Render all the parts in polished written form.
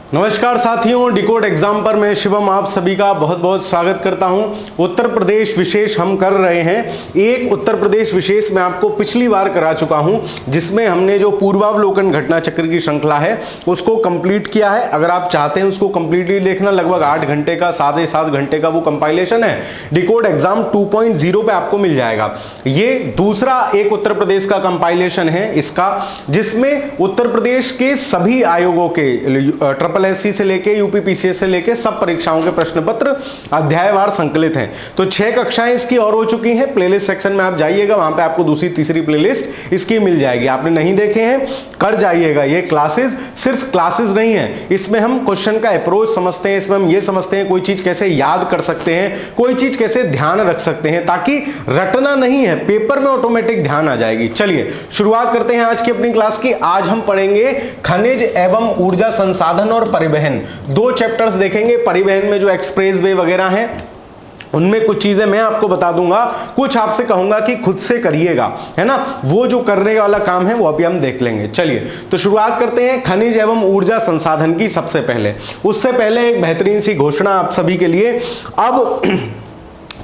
नमस्कार साथियों, decode exam पर मैं शिवम आप सभी का बहुत बहुत स्वागत करता हूं। उत्तर प्रदेश विशेष हम कर रहे हैं। एक उत्तर प्रदेश विशेष मैं आपको पिछली बार करा चुका हूं, जिसमें हमने जो पूर्वावलोकन घटना चक्र की श्रृंखला है उसको कंप्लीट किया है। अगर आप चाहते हैं उसको कंप्लीटली देखना, लगभग 8 घंटे का 7.5 घंटे का वो कंपाइलेशन है। डिकोड एग्जाम 2.0 पे आपको मिल जाएगा। ये दूसरा एक उत्तर प्रदेश का कंपाइलेशन है इसका, जिसमें उत्तर प्रदेश के सभी आयोगों के एससी से लेके यूपीपीसीएस से लेके सब परीक्षाओं के प्रश्न पत्र अध्यायवार संकलित हैं। तो 6 कक्षाएं इसकी और हो चुकी हैं। प्लेलिस्ट सेक्शन में आप जाइएगा, वहां पे आपको दूसरी तीसरी प्लेलिस्ट इसकी मिल जाएगी। आपने नहीं देखे हैं कर जाइएगा। ये क्लासेस सिर्फ क्लासेस नहीं है, इसमें हम क्वेश्चन का अप्रोच समझते हैं, इसमें हम ये समझते हैं कोई चीज कैसे याद कर सकते हैं, कोई चीज कैसे ध्यान रख सकते हैं, ताकि रटना नहीं है, पेपर में ऑटोमेटिक ध्यान आ जाएगी। चलिए शुरुआत करते हैं आज की अपनी क्लास की। आज हम पढ़ेंगे खनिज एवं ऊर्जा संसाधन और परिवहन। 2 चैप्टर्स देखेंगे। परिवहन में जो एक्सप्रेस वे वगैरह हैं उनमें कुछ चीजें मैं आपको बता दूंगा, कुछ आपसे कहूंगा कि खुद से करिएगा, है ना। वो जो करने वाला काम है वो अभी हम देख लेंगे। चलिए तो शुरुआत करते हैं खनिज एवं ऊर्जा संसाधन की। सबसे पहले उससे पहले एक बेहतरीन सी घोषणा आप सभी के लिए। अब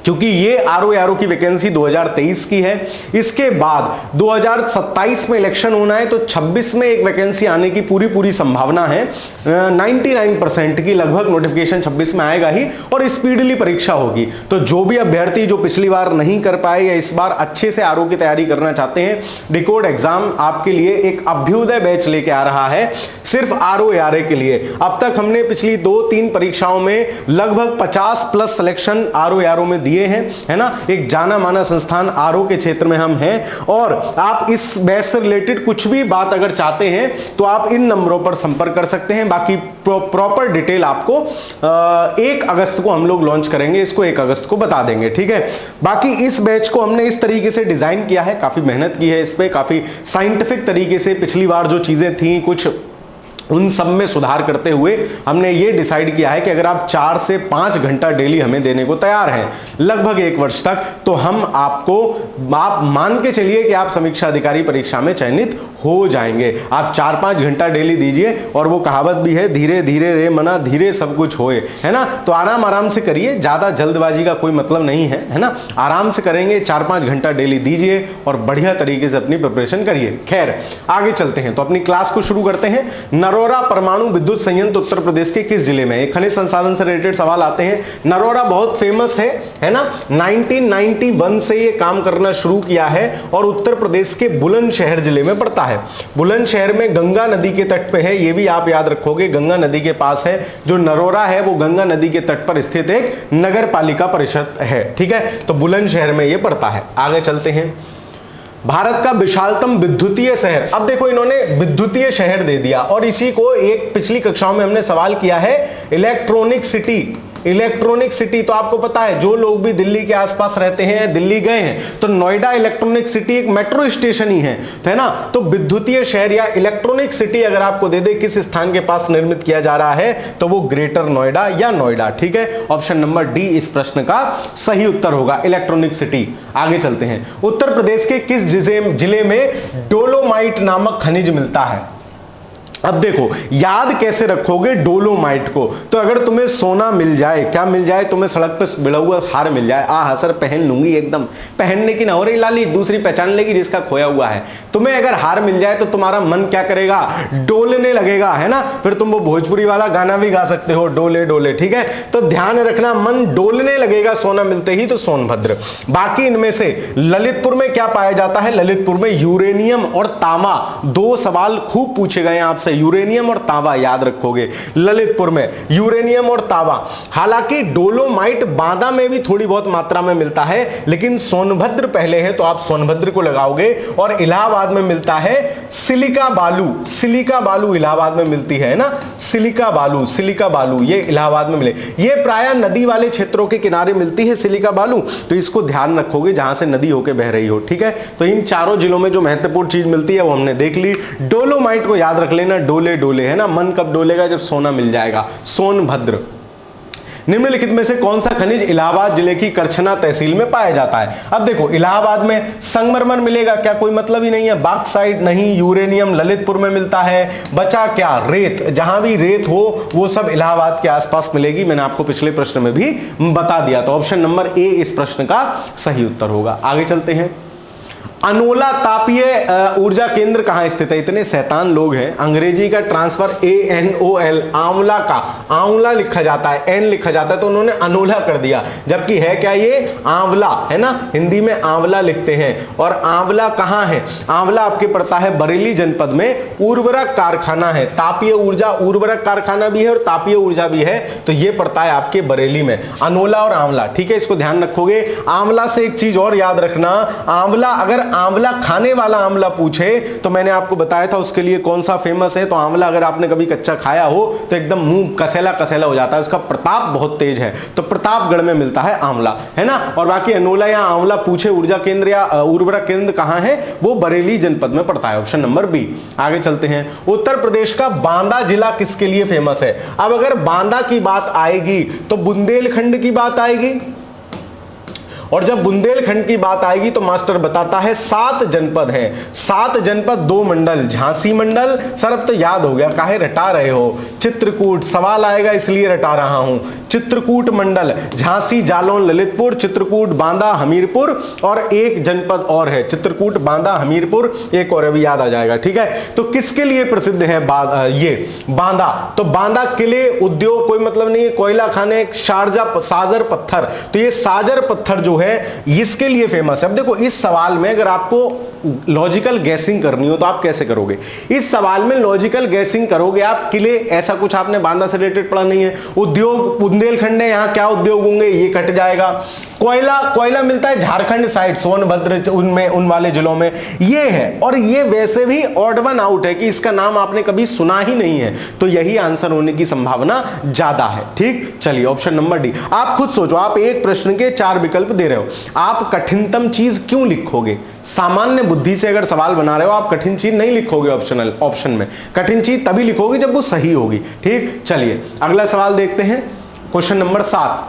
क्योंकि ये आरओ की वैकेंसी 2023 की है, इसके बाद 2027 में इलेक्शन होना है, तो 26 में एक वैकेंसी आने की पूरी संभावना है। 99% की लगभग नोटिफिकेशन 26 में आएगा ही, और स्पीडली परीक्षा होगी। तो जो भी अभ्यर्थी जो पिछली बार नहीं कर पाए या इस बार अच्छे से आरओ की तैयारी करना चाहते हैं, डिकोड एग्जाम आपके लिए एक अभ्युदय बैच लेके आ रहा है, सिर्फ आरओ के लिए। अब तक हमने पिछली 2-3 परीक्षाओं में लगभग 50+ सिलेक्शन आरओ में दिए हैं, है ना। एक जाना माना संस्थान आरओ के क्षेत्र में हम हैं। और आप इस बैच से रिलेटेड कुछ भी बात अगर चाहते हैं तो आप इन नंबरों पर संपर्क कर सकते हैं। बाकी प्रॉपर डिटेल आपको 1 अगस्त को हम लोग लॉन्च करेंगे, इसको 1 अगस्त को बता देंगे, ठीक है। बाकी इस बैच को हमने इस तरीके से डिजाइन किया है, काफी मेहनत की है इस पे, काफी साइंटिफिक तरीके से। पिछली बार जो चीजें थी कुछ उन सब में सुधार करते हुए हमने ये डिसाइड किया है कि अगर आप 4 से 5 घंटा डेली हमें देने को तैयार हैं लगभग 1 वर्ष तक, तो हम आप मान के चलिए कि आप समीक्षा अधिकारी परीक्षा में चयनित हो जाएंगे। आप 4-5 घंटा डेली दीजिए, और वो कहावत भी है, धीरे धीरे रे मना धीरे सब कुछ होए, है ना। तो आराम से करिए, ज्यादा जल्दबाजी का कोई मतलब नहीं है, है ना। आराम से करेंगे, 4-5 घंटा डेली दीजिए और बढ़िया तरीके से अपनी प्रिपरेशन करिए। खैर आगे चलते हैं, तो अपनी क्लास को शुरू करते हैं। नरोरा परमाणु विद्युत संयंत्र उत्तर प्रदेश के किस जिले में? एक खनिज संसाधन से रिलेटेड सवाल आते हैं। नरोरा बहुत फेमस है ना। 1991 से ये काम करना शुरू किया है और उत्तर प्रदेश के बुलंदशहर जिले में पड़ता है। बुलंदशहर में गंगा नदी के तट पे है, ये भी आप याद रखोगे, गंगा नदी के पास है। जो नरोरा है वो गंगा नदी के तट पर स्थित एक नगर पालिका परिषद है, ठीक है। तो बुलंदशहर में ये पड़ता है। आगे चलते हैं। भारत का विशालतम विद्युतीय शहर। अब देखो इन्होंने विद्युतीय शहर दे दिया, और इसी को एक पिछली कक्षाओं में हमने सवाल किया है, इलेक्ट्रॉनिक सिटी। इलेक्ट्रॉनिक सिटी तो आपको पता है, जो लोग भी दिल्ली के आसपास रहते हैं, दिल्ली गए हैं, तो नोएडा इलेक्ट्रॉनिक सिटी एक मेट्रो स्टेशन ही है ना। तो विद्युतीय शहर या इलेक्ट्रॉनिक सिटी अगर आपको दे दे किस स्थान के पास निर्मित किया जा रहा है, तो वो ग्रेटर नोएडा या नोएडा, ठीक है। ऑप्शन नंबर डी इस प्रश्न का सही उत्तर होगा, इलेक्ट्रॉनिक सिटी। आगे चलते हैं। उत्तर प्रदेश के किस जिले में डोलोमाइट नामक खनिज मिलता है? अब देखो याद कैसे रखोगे डोलोमाइट को, तो अगर तुम्हें सोना मिल जाए, क्या मिल जाए तुम्हें, सड़क पे बिड़ा हुआ हार मिल जाए, हाँ सर पहन लूंगी, एकदम पहनने की ना हो रही लाली, दूसरी पहचान लेगी जिसका खोया हुआ है। तुम्हें अगर हार मिल जाए तो तुम्हारा मन क्या करेगा, डोलने लगेगा, है ना। फिर तुम वो भोजपुरी वाला गाना भी गा सकते हो, डोले डोले, ठीक है। तो ध्यान रखना, मन डोलने लगेगा सोना मिलते ही, तो सोनभद्र। बाकी इनमें से ललितपुर में क्या पाया जाता है? ललितपुर में यूरेनियम और तांबा। 2 सवाल खूब पूछे गए आपसे, यूरेनियम और तांबा याद रखोगे। ललितपुर में यूरेनियम और तांबा। हालांकि डोलोमाइट बांदा में भी थोड़ी बहुत मात्रा में मिलता है, लेकिन सोनभद्र पहले है, तो आप सोनभद्र को लगाओगे। और इलाहाबाद में मिलता है सिलिका बालू। सिलिका बालू इलाहाबाद में मिलती है ना, सिलिका बालू ये इलाहाबाद में मिले। ये प्रायः नदी वाले क्षेत्रों के किनारे मिलती है सिलिका बालू, तो इसको ध्यान रखोगे जहां से नदी होके बह रही हो, ठीक है। तो इन चारों जिलों में जो महत्वपूर्ण चीज मिलती है वो हमने देख ली। डोलोमाइट को याद रख लेना, डोले डोले, है ना। मन कब डोलेगा? जब सोना मिल जाएगा, सोनभद्र। निम्नलिखित में से कौन सा खनिज इलाहाबाद जिले की करछना तहसील में पाया जाता है? अब देखो इलाहाबाद में संगमरमर मिलेगा क्या? कोई मतलब ही नहीं है। बॉक्साइट नहीं, यूरेनियम ललितपुर में मिलता है। बचा क्या? रेत। जहां भी रेत हो वो सब इलाहाबाद के आसपास मिलेगी। मैंने आपको पिछले प्रश्न में भी बता दिया। तो ऑप्शन नंबर ए इस प्रश्न का सही उत्तर होगा। आगे चलते हैं। अनोला तापीय ऊर्जा केंद्र कहां स्थित है? इतने शैतान लोग हैं, अंग्रेजी का ट्रांसफर ANOL, आंवला का आंवला लिखा जाता है, एन लिखा जाता है, तो उन्होंने अनोला कर दिया, जबकि है क्या ये? आंवला है ना, हिंदी में आंवला लिखते हैं। और आंवला कहां है? आंवला आपके पड़ता है बरेली जनपद में। उर्वरक कारखाना है, तापीय ऊर्जा उर्वरक कारखाना भी है और तापीय ऊर्जा भी है, तो ये पड़ता है आपके बरेली में। अनोला और आंवला, ठीक है, इसको ध्यान रखोगे। आंवला से एक चीज और याद रखना, आंवला अगर आंवला खाने वाला आंवला पूछे तो मैंने आपको बताया था उसके लिए कौन सा फेमस है। तो आंवला अगर आपने कभी कच्चा खाया हो तो एकदम मुंह कसेला कसेला हो जाता है, उसका प्रताप बहुत तेज है। तो प्रतापगढ़ में मिलता है आंवला, है ना। और बाकी अनोला या आंवला पूछे ऊर्जा केंद्र या उर्वरक केंद्र कहां है, वो बरेली जनपद में पड़ता है, ऑप्शन नंबर बी। आगे चलते हैं। उत्तर प्रदेश का बांदा जिला किसके लिए फेमस है? अब अगर बांदा की बात आएगी तो बुंदेलखंड की बात आएगी, और जब बुंदेलखंड की बात आएगी तो मास्टर बताता है 7 जनपद हैं, 7 जनपद 2 मंडल, झांसी मंडल, सर अब तो याद हो गया, काहे रटा रहे हो? चित्रकूट, सवाल आएगा इसलिए रटा रहा हूं। चित्रकूट मंडल, झांसी, जालौन, ललितपुर, चित्रकूट, बांदा, हमीरपुर, और एक जनपद और है, चित्रकूट, बांदा, हमीरपुर, एक और अभी याद आ जाएगा, ठीक है। तो किसके लिए प्रसिद्ध है ये बांदा? तो बांदा किले, उद्योग, कोई मतलब नहीं है, कोयला खाने, शारजा साजर पत्थर, तो ये साजर पत्थर जो है इसके लिए फेमस है। अब देखो इस सवाल में अगर आपको लॉजिकल गैसिंग करनी हो तो आप कैसे करोगे? इस सवाल में लॉजिकल गैसिंग करोगे आप, किले, ऐसा कुछ आपने बांदा से रिलेटेड पढ़ा नहीं है। उद्योग, बुंदेलखंड है, यहां क्या उद्योग होंगे, ये कट जाएगा। कोयला मिलता है झारखंड साइड, सोनभद्र, उनमें उन वाले जिलों में ये है। और ये वैसे भी ऑड वन आउट है कि इसका नाम आपने कभी सुना ही नहीं है, तो यही आंसर होने की संभावना ज्यादा है। ठीक, चलिए ऑप्शन नंबर डी। आप खुद सोचो, आप एक प्रश्न के 4 विकल्प दे रहे हो, आप कठिनतम चीज क्यों लिखोगे? सामान्य बुद्धि से अगर सवाल बना रहे हो आप कठिन चीज नहीं लिखोगे ऑप्शन में, कठिन चीज तभी लिखोगे जब वो सही होगी। ठीक, चलिए अगला सवाल देखते हैं, क्वेश्चन नंबर 7।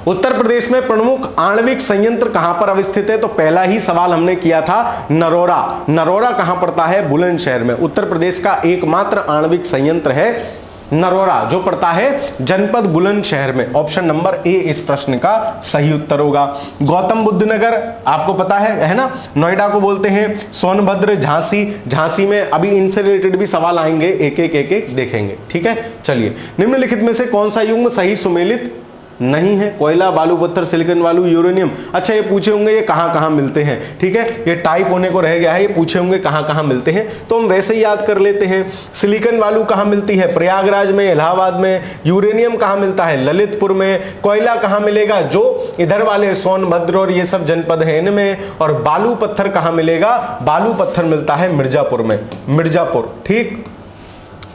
उत्तर प्रदेश में प्रमुख आणविक संयंत्र कहां पर अवस्थित है? तो पहला ही सवाल हमने किया था, नरोरा। नरोरा कहां पड़ता है? बुलंदशहर में। उत्तर प्रदेश का एकमात्र आणविक संयंत्र है नरोरा, जो पड़ता है जनपद बुलंदशहर में, ऑप्शन नंबर ए इस प्रश्न का सही उत्तर होगा। गौतम बुद्ध नगर आपको पता है ना, नोएडा को बोलते हैं। सोनभद्र, झांसी, झांसी में अभी इनसे रिलेटेड भी सवाल आएंगे, एक एक देखेंगे, ठीक है। चलिए, निम्नलिखित में से कौन सा युग्म सही सुमेलित नहीं है? कोयला, बालू पत्थर, सिलिकॉन वालू, यूरेनियम। अच्छा, ये पूछे होंगे ये कहां कहां मिलते हैं, ठीक है, ये टाइप होने को रह गया है, ये पूछे होंगे कहां कहां मिलते हैं, तो हम वैसे ही याद कर लेते हैं। सिलिकॉन वालू कहां मिलती है? प्रयागराज में, इलाहाबाद में। यूरेनियम कहां मिलता है? ललितपुर में। कोयला कहां मिलेगा? जो इधर वाले सोनभद्र और ये सब जनपद है इनमें। और बालू पत्थर कहां मिलेगा? बालू पत्थर मिलता है मिर्जापुर में, मिर्जापुर। ठीक,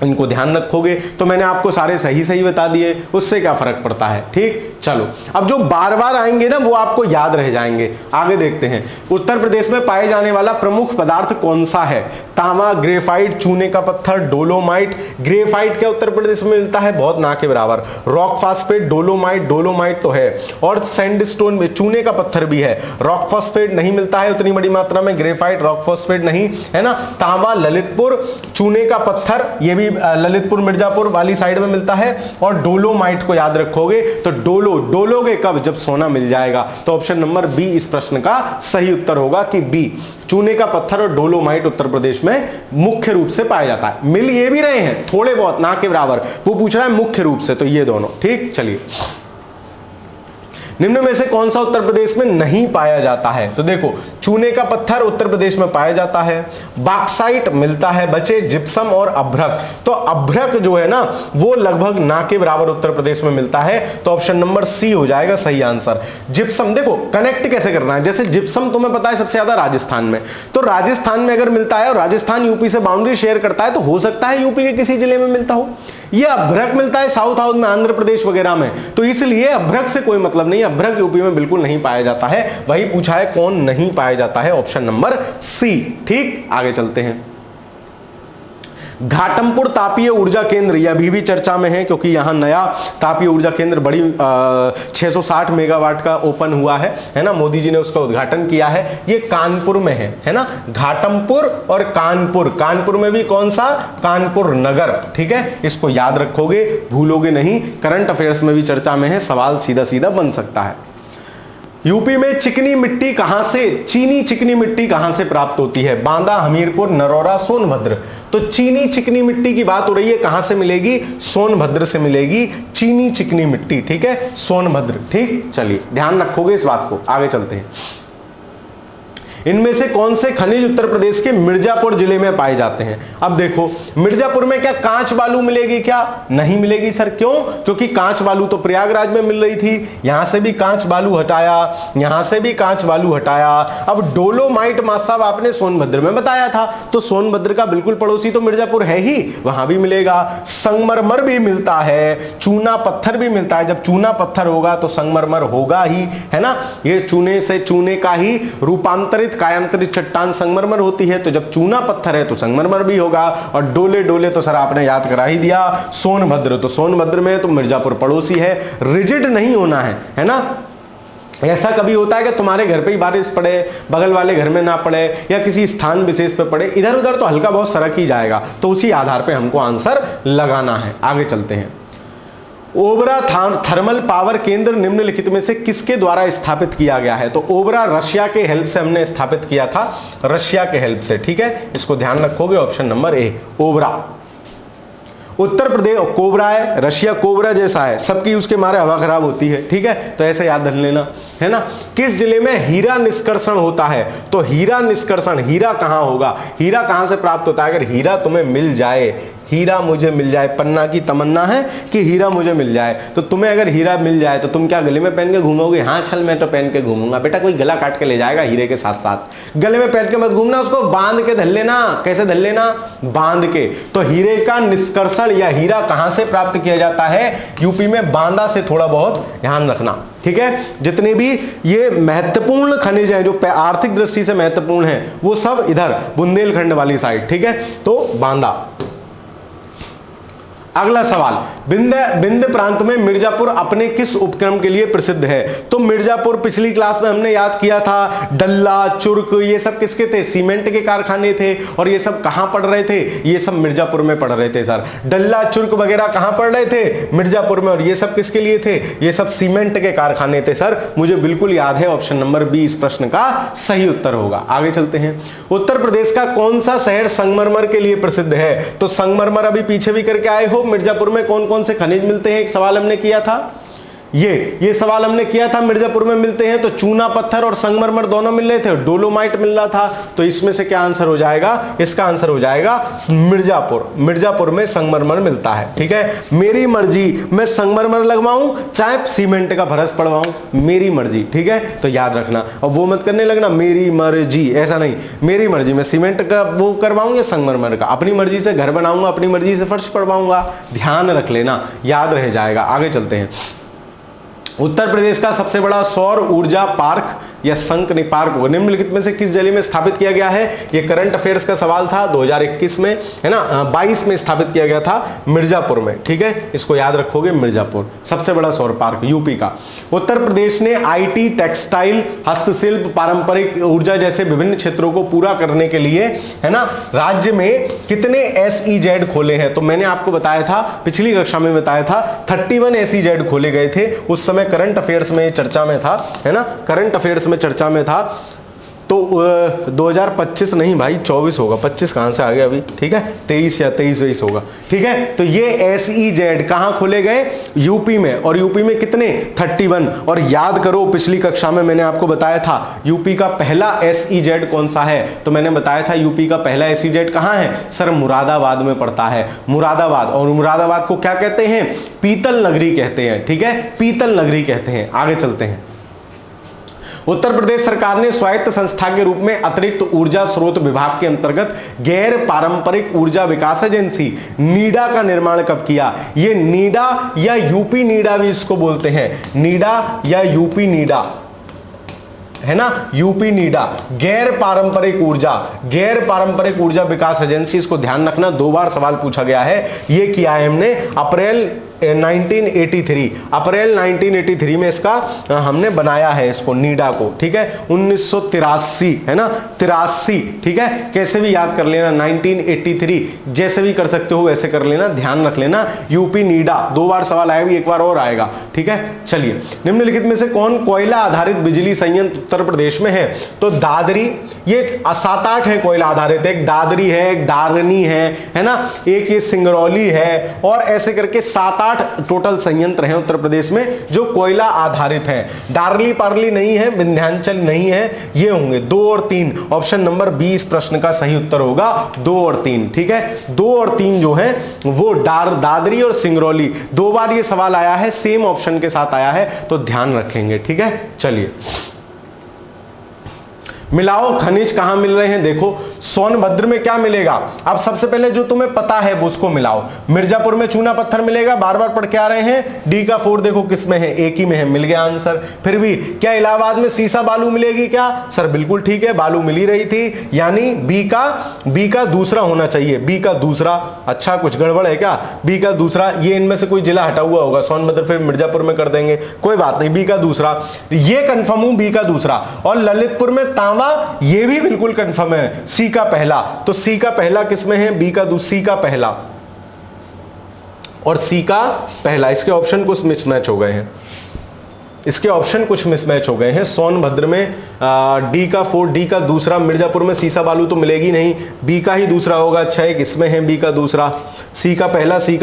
इनको ध्यान रखोगे तो मैंने आपको सारे सही बता दिए, उससे क्या फर्क पड़ता है। ठीक, चलो अब जो बार बार आएंगे ना वो आपको याद रह जाएंगे। आगे देखते हैं, उत्तर प्रदेश में पाए जाने वाला प्रमुख पदार्थ कौन सा है? तांबा, ग्रेफाइट, चूने का पत्थर, डोलोमाइट। ग्रेफाइट क्या उत्तर प्रदेश में मिलता है? बहुत ना के बराबर। रॉक फास्फेट, डोलोमाइट तो है, और सैंडस्टोन में चूने का पत्थर भी है। रॉक फास्फेट नहीं मिलता है उतनी बड़ी मात्रा में, ग्रेफाइट, रॉक फास्फेट नहीं, है ना। तांबा, ललितपुर, चूने का पत्थर ये भी ललितपुर मिर्जापुर वाली साइड में मिलता है। और डोलोमाइट को याद रखोगे तो डोलोगे कब? जब सोना मिल जाएगा। तो ऑप्शन नंबर बी इस प्रश्न का सही उत्तर होगा कि बी, चूने का पत्थर और डोलोमाइट उत्तर प्रदेश में मुख्य रूप से पाया जाता है। मिल ये भी रहे हैं थोड़े बहुत, ना के बराबर, वो पूछ रहा है मुख्य रूप से, तो ये दोनों। ठीक, चलिए निम्न में से कौन सा उत्तर प्रदेश में नहीं पाया जाता है? तो देखो, चूने का पत्थर उत्तर प्रदेश में पाया जाता है, बॉक्साइट मिलता है, बचे जिप्सम और अभ्रक। तो अभ्रक जो है ना वो लगभग ना के बराबर उत्तर प्रदेश में मिलता है, तो ऑप्शन नंबर सी हो जाएगा सही आंसर। जिप्सम देखो कनेक्ट कैसे करना है, जैसे जिप्सम तुम्हें पता है सबसे ज्यादा राजस्थान में, तो राजस्थान में अगर मिलता है और राजस्थान यूपी से बाउंड्री शेयर करता है तो हो सकता है यूपी के किसी जिले में मिलता हो। ये अभ्रक मिलता है साउथ में, आंध्र प्रदेश वगैरह में, तो इसलिए अभ्रक से कोई मतलब नहीं, अभ्रक यूपी में बिल्कुल नहीं पाया जाता है। वही पूछा है कौन नहीं पाया जाता है, ऑप्शन नंबर सी। ठीक, आगे चलते हैं। घाटमपुर तापीय ऊर्जा केंद्र ये अभी भी चर्चा में है, क्योंकि यहां नया तापीय ऊर्जा केंद्र बड़ी 660 मेगावाट का ओपन हुआ है ना, मोदी जी ने उसका उद्घाटन किया है। ये कानपुर में है ना, घाटमपुर और कानपुर में भी कौन सा, कानपुर नगर, ठीक है, इसको याद रखोगे, भूलोगे नहीं, करंट अफेयर्स में भी चर्चा में है, सवाल सीधा सीधा बन सकता है। यूपी में चिकनी मिट्टी कहां से, चीनी चिकनी मिट्टी कहां से प्राप्त होती है, बांदा, हमीरपुर, नरौरा, सोनभद्र। तो चीनी चिकनी मिट्टी की बात हो रही है, कहां से मिलेगी, सोनभद्र से मिलेगी चीनी चिकनी मिट्टी, ठीक है, सोनभद्र, ठीक। चलिए ध्यान रखोगे इस बात को, आगे चलते हैं। इनमें से कौन से खनिज उत्तर प्रदेश के मिर्जापुर जिले में पाए जाते हैं। अब देखो मिर्जापुर में क्या कांच बालू मिलेगी, क्या नहीं मिलेगी सर, क्यों, क्योंकि कांच बालू तो प्रयागराज में मिल रही थी, यहां से भी कांच बालू हटाया, यहां से भी कांच बालू हटाया। अब डोलोमाइट मासाब आपने सोनभद्र में बताया था, तो सोनभद्र का बिल्कुल पड़ोसी तो मिर्जापुर है ही, वहां भी मिलेगा। संगमरमर भी मिलता है, चूना पत्थर भी मिलता है, जब चूना पत्थर होगा तो संगमरमर होगा ही, है ना, ये चूने से चूने का ही रूपांतरित कायांतरित चट्टान संगमरमर होती है, तो जब चूना पत्थर है तो संगमरमर भी होगा। और डोले डोले तो सर आपने याद करा ही दिया, सोनभद्र, तो सोनभद्र में तो मिर्जापुर पड़ोसी है, रिजिड नहीं होना है ना। ऐसा कभी होता है कि तुम्हारे घर पे ही बारिश पड़े, बगल वाले घर में ना पड़े, या किसी स्थान विशेष पे पड़े, इधर उधर तो हल्का बहुत सरक ही जाएगा, तो उसी आधार पे हमको आंसर लगाना है। आगे चलते हैं। ओबरा थर्मल पावर केंद्र निम्नलिखित में से किसके द्वारा स्थापित किया गया है। तो ओबरा रशिया के हेल्प से हमने स्थापित किया था, रशिया के हेल्प से, ठीक है, इसको ध्यान रखोगे, option number A Obra. Uttar Pradesh cobra है, रशिया कोबरा जैसा है, सबकी उसके मारे हवा खराब होती है, ठीक है, तो ऐसे याद रख लेना, है ना। किस जिले में हीरा निष्कर्षण होता है। तो हीरा निष्कर्षण, हीरा कहां होगा, हीरा कहां से प्राप्त होता है। अगर हीरा तुम्हें मिल जाए, हीरा मुझे मिल जाए, पन्ना की तमन्ना है कि हीरा मुझे मिल जाए, तो तुम्हें अगर हीरा मिल जाए तो तुम क्या गले में पहन के घूमोगे। हाँ छल मैं तो पहन के घूमूंगा। बेटा कोई गला काट के ले जाएगा हीरे के साथ साथ, गले में पहन के मत घूमना, उसको बांध के धल लेना। कैसे धल लेना, बांध के। तो हीरे का निष्कर्षण या हीरा कहां से प्राप्त किया जाता है, यूपी में बांदा से, थोड़ा बहुत ध्यान रखना, ठीक है। जितने भी ये महत्वपूर्ण खनिज हैं जो आर्थिक दृष्टि से महत्वपूर्ण हैं, वो सब इधर बुंदेलखंड वाली साइड, ठीक है, तो बांदा। अगला सवाल, विंध्य प्रांत में मिर्जापुर अपने किस उपक्रम के लिए प्रसिद्ध है। तो मिर्जापुर पिछली क्लास में हमने याद किया था, डल्ला, चुर्क, ये सब किसके थे, सीमेंट के कारखाने थे। और ये सब कहां पड़ रहे थे, ये सब मिर्जापुर में पड़ रहे थे सर। डल्ला, चुर्क वगैरह कहां पड़ रहे थे, मिर्जापुर में। और ये सब किसके लिए थे, ये सब सीमेंट के कारखाने थे सर, मुझे बिल्कुल याद है। ऑप्शन नंबर बी इस प्रश्न का सही उत्तर होगा। आगे चलते हैं। उत्तर प्रदेश का कौन सा शहर संगमरमर के लिए प्रसिद्ध है। तो संगमरमर अभी पीछे भी करके आए हो, मिर्जापुर में कौन कौन से खनिज मिलते हैं, एक सवाल हमने किया था, ये सवाल हमने किया था। मिर्जापुर में मिलते हैं, तो चूना पत्थर और संगमरमर दोनों मिल रहे थे, डोलोमाइट मिल रहा था। तो इसमें से क्या आंसर हो जाएगा, इसका आंसर हो जाएगा मिर्जापुर में संगमरमर मिलता है, ठीक है। मेरी मर्जी, मैं संगमरमर लगवाऊं चाहे सीमेंट का फर्श पड़वाऊं, मेरी मर्जी, ठीक है। तो याद रखना, और वो मत करने लगना मेरी मर्जी, ऐसा नहीं, मेरी मर्जी, मैं सीमेंट का वो करवाऊं या संगमरमर का, अपनी मर्जी से घर बनाऊंगा, अपनी मर्जी से फर्श पड़वाऊंगा, ध्यान रख लेना, याद रह जाएगा। आगे चलते हैं। उत्तर प्रदेश का सबसे बड़ा सौर ऊर्जा पार्क या संकनी पार्क निम्नलिखित में से किस जिले में स्थापित किया गया है। ये करंट अफेयर्स का सवाल था 2021 में, है ना, 22 में स्थापित किया गया था मिर्जापुर में, ठीक है, इसको याद रखोगे। मिर्जापुर सबसे बड़ा सौर पार्क यूपी का। उत्तर प्रदेश ने आईटी, टेक्सटाइल, हस्तशिल्प, पारंपरिक ऊर्जा जैसे विभिन्न क्षेत्रों को पूरा करने के लिए, है ना, राज्य में कितने SEZ खोले हैं। तो मैंने आपको बताया था, पिछली कक्षा में बताया था, 31 SEZ खोले गए थे। उस समय करंट अफेयर्स में चर्चा में था, है ना, करंट अफेयर्स में चर्चा में था। तो 2025 नहीं भाई 24 होगा, 25 कहां से आ गया अभी, ठीक है, 23 या 23 होगा, ठीक है। तो ये SEZ कहां खोले गए, यूपी में। और यूपी में कितने, 31। और याद करो पिछली कक्षा में मैंने आपको बताया था यूपी का पहला SEZ कौन सा है। तो मैंने बताया था यूपी का पहला SEZ कहां है सर, मुरादाबाद में पड़ता है, मुरादाबाद। और मुरादाबाद को क्या कहते हैं, पीतल नगरी कहते हैं, ठीक है, पीतल नगरी कहते हैं। आगे चलते हैं। उत्तर प्रदेश सरकार ने स्वायत्त संस्था के रूप में अतिरिक्त ऊर्जा स्रोत विभाग के अंतर्गत गैर पारंपरिक ऊर्जा विकास एजेंसी नीडा का निर्माण कब किया। ये नीडा या यूपी नीडा भी इसको बोलते हैं, नीडा या यूपी नीडा, है ना, यूपी नीडा, गैर पारंपरिक ऊर्जा विकास एजेंसी, इसको ध्यान रखना, 2 बार सवाल पूछा गया है। ये किया है हमने अप्रैल 1983 में इसका हमने बनाया है, इसको नीडा को, ठीक है, 1983 है ना, 83, ठीक है, कैसे भी याद कर लेना, 1983 जैसे भी कर सकते हो वैसे कर लेना, ध्यान रख लेना, यूपी नीडा, 2 बार सवाल आया, भी एक बार और आएगा, ठीक है। चलिए, निम्नलिखित में से कौन कोयला आधारित बिजली संयंत्र उत्तर प्रदेश में है? तो दादरी, ये 7-8 है कोयला आधारित, एक दादरी है, एक डारनी है ना, एक ये सिंगरौली है, और ऐसे करके 7-8 टोटल संयंत्र हैं उत्तर प्रदेश में जो कोयला आधारित है। डार्ली पार्ली नहीं है, विंध्याचल नहीं है, ये होंगे 2 और 3। ऑप्शन नंबर 20 प्रश्न का सही उत्तर होगा 2 और 3, ठीक है। 2 और 3 जो है वो दादरी और सिंगरौली, 2 बार ये सवाल आया है, सेम ऑप्शन के साथ आया है, तो ध्यान रखेंगे, ठीक है। चलिए, मिलाओ खनिज कहां मिल रहे हैं? देखो, सोनभद्र में क्या मिलेगा? अब सबसे पहले जो तुम्हें पता है वो उसको मिलाओ। मिर्जापुर में चूना पत्थर मिलेगा, बार बार पढ़ के आ रहे हैं। डी का 4 देखो किस में है, एक ही में है, मिल गया आंसर। फिर भी क्या इलाहाबाद में सीसा बालू मिलेगी क्या? सर बिल्कुल ठीक है, बालू मिल ही रही थी, यानी बी का दूसरा होना चाहिए, बी का दूसरा। अच्छा, कुछ गड़बड़ है क्या? बी का दूसरा, ये इनमें से कोई जिला हटा हुआ होगा, सोनभद्र फिर मिर्जापुर में कर देंगे, कोई बात नहीं, बी का दूसरा, ये कंफर्म हूं, बी का दूसरा। और ललितपुर में तांबा, ये भी बिल्कुल कंफर्म है, सी का पहला। तो सी का पहला किसमें है? बी का सी का पहला और सी का पहला, इसके ऑप्शन कुछ मिसमैच हो गए हैं, इसके ऑप्शन कुछ मिसमैच हो गए हैं। सोनभद्र में डी का 4, डी का दूसरा, मिर्जापुर में सीसा बालू तो मिलेगी नहीं, बी का ही दूसरा होगा। अच्छा, एक इसमें है बी का दूसरा, सी का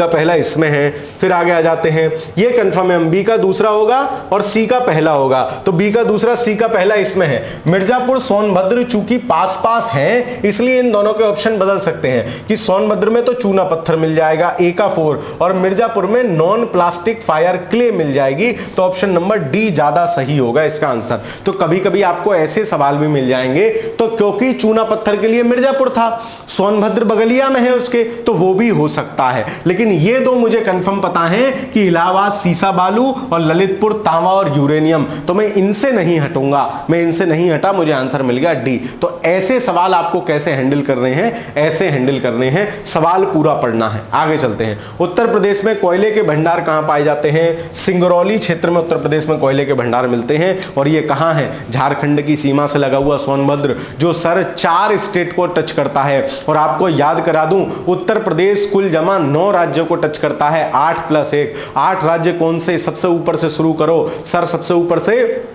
पहला इसमें है। फिर आगे आ जाते हैं, ये कंफर्म है, बी का दूसरा होगा और सी का पहला होगा, तो बी का दूसरा सी का पहला इसमें है। मिर्जापुर सोनभद्र चूंकि पास पास हैं, इसलिए इन दोनों के ऑप्शन बदल सकते हैं कि सोनभद्र में तो चूना पत्थर मिल जाएगा, ए का 4, और मिर्जापुर में नॉन प्लास्टिक फायर क्ले मिल जाएगी, तो ऑप्शन नंबर डी ज्यादा सही होगा इसका आंसर। तो कभी कभी आपको ऐसे सवाल भी मिल जाएंगे, तो क्योंकि चूना पत्थर के लिए मिर्जापुर था, सोनभद्र बगलिया में है उसके, तो वो भी हो सकता है। लेकिन ये दो मुझे कंफर्म पता है कि इलाहाबाद सीसा बालू और ललितपुर तांबा और यूरेनियम, तो मैं इनसे नहीं हटूंगा, मैं इनसे नहीं हटा, मुझे आंसर मिल गया डी। तो ऐसे सवाल आपको कैसे हैंडल कर रहे हैं? ऐसे हैंडल करने हैं, सवाल पूरा पढ़ना है। आगे चलते हैं। उत्तर प्रदेश में कोयले के भंडार कहां पाए जाते हैं? सिंगरौली क्षेत्र में उत्तर प्रदेश में कोयले के भंडार मिलते हैं, और ये कहां है? झारखंड की सीमा से लगा हुआ सोनभद्र, जो सर 4 स्टेट को टच करता है। और आपको याद करा दूं, उत्तर प्रदेश कुल जमा 9 राज्यों को टच करता है, 8+1। 8 राज्य कौन से? सबसे ऊपर से शुरू करो सर, सबसे ऊपर से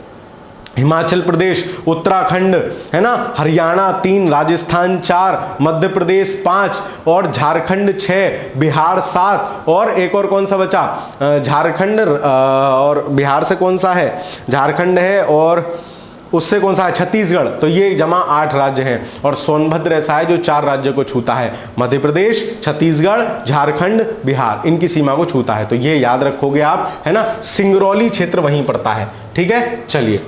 हिमाचल प्रदेश, उत्तराखंड, है ना, हरियाणा 3, राजस्थान 4, मध्य प्रदेश 5 और झारखंड 6, बिहार 7, और एक और कौन सा बचा? झारखंड और बिहार से कौन सा है? झारखंड है, और उससे कौन सा है? छत्तीसगढ़। तो ये जमा 8 राज्य हैं, और सोनभद्र ऐसा है जो 4 राज्यों को छूता है, मध्य प्रदेश, छत्तीसगढ़, झारखंड, बिहार, इनकी सीमा को छूता है। तो ये याद रखोगे आप, है ना, सिंगरौली क्षेत्र वहीं पड़ता है, ठीक है। चलिए,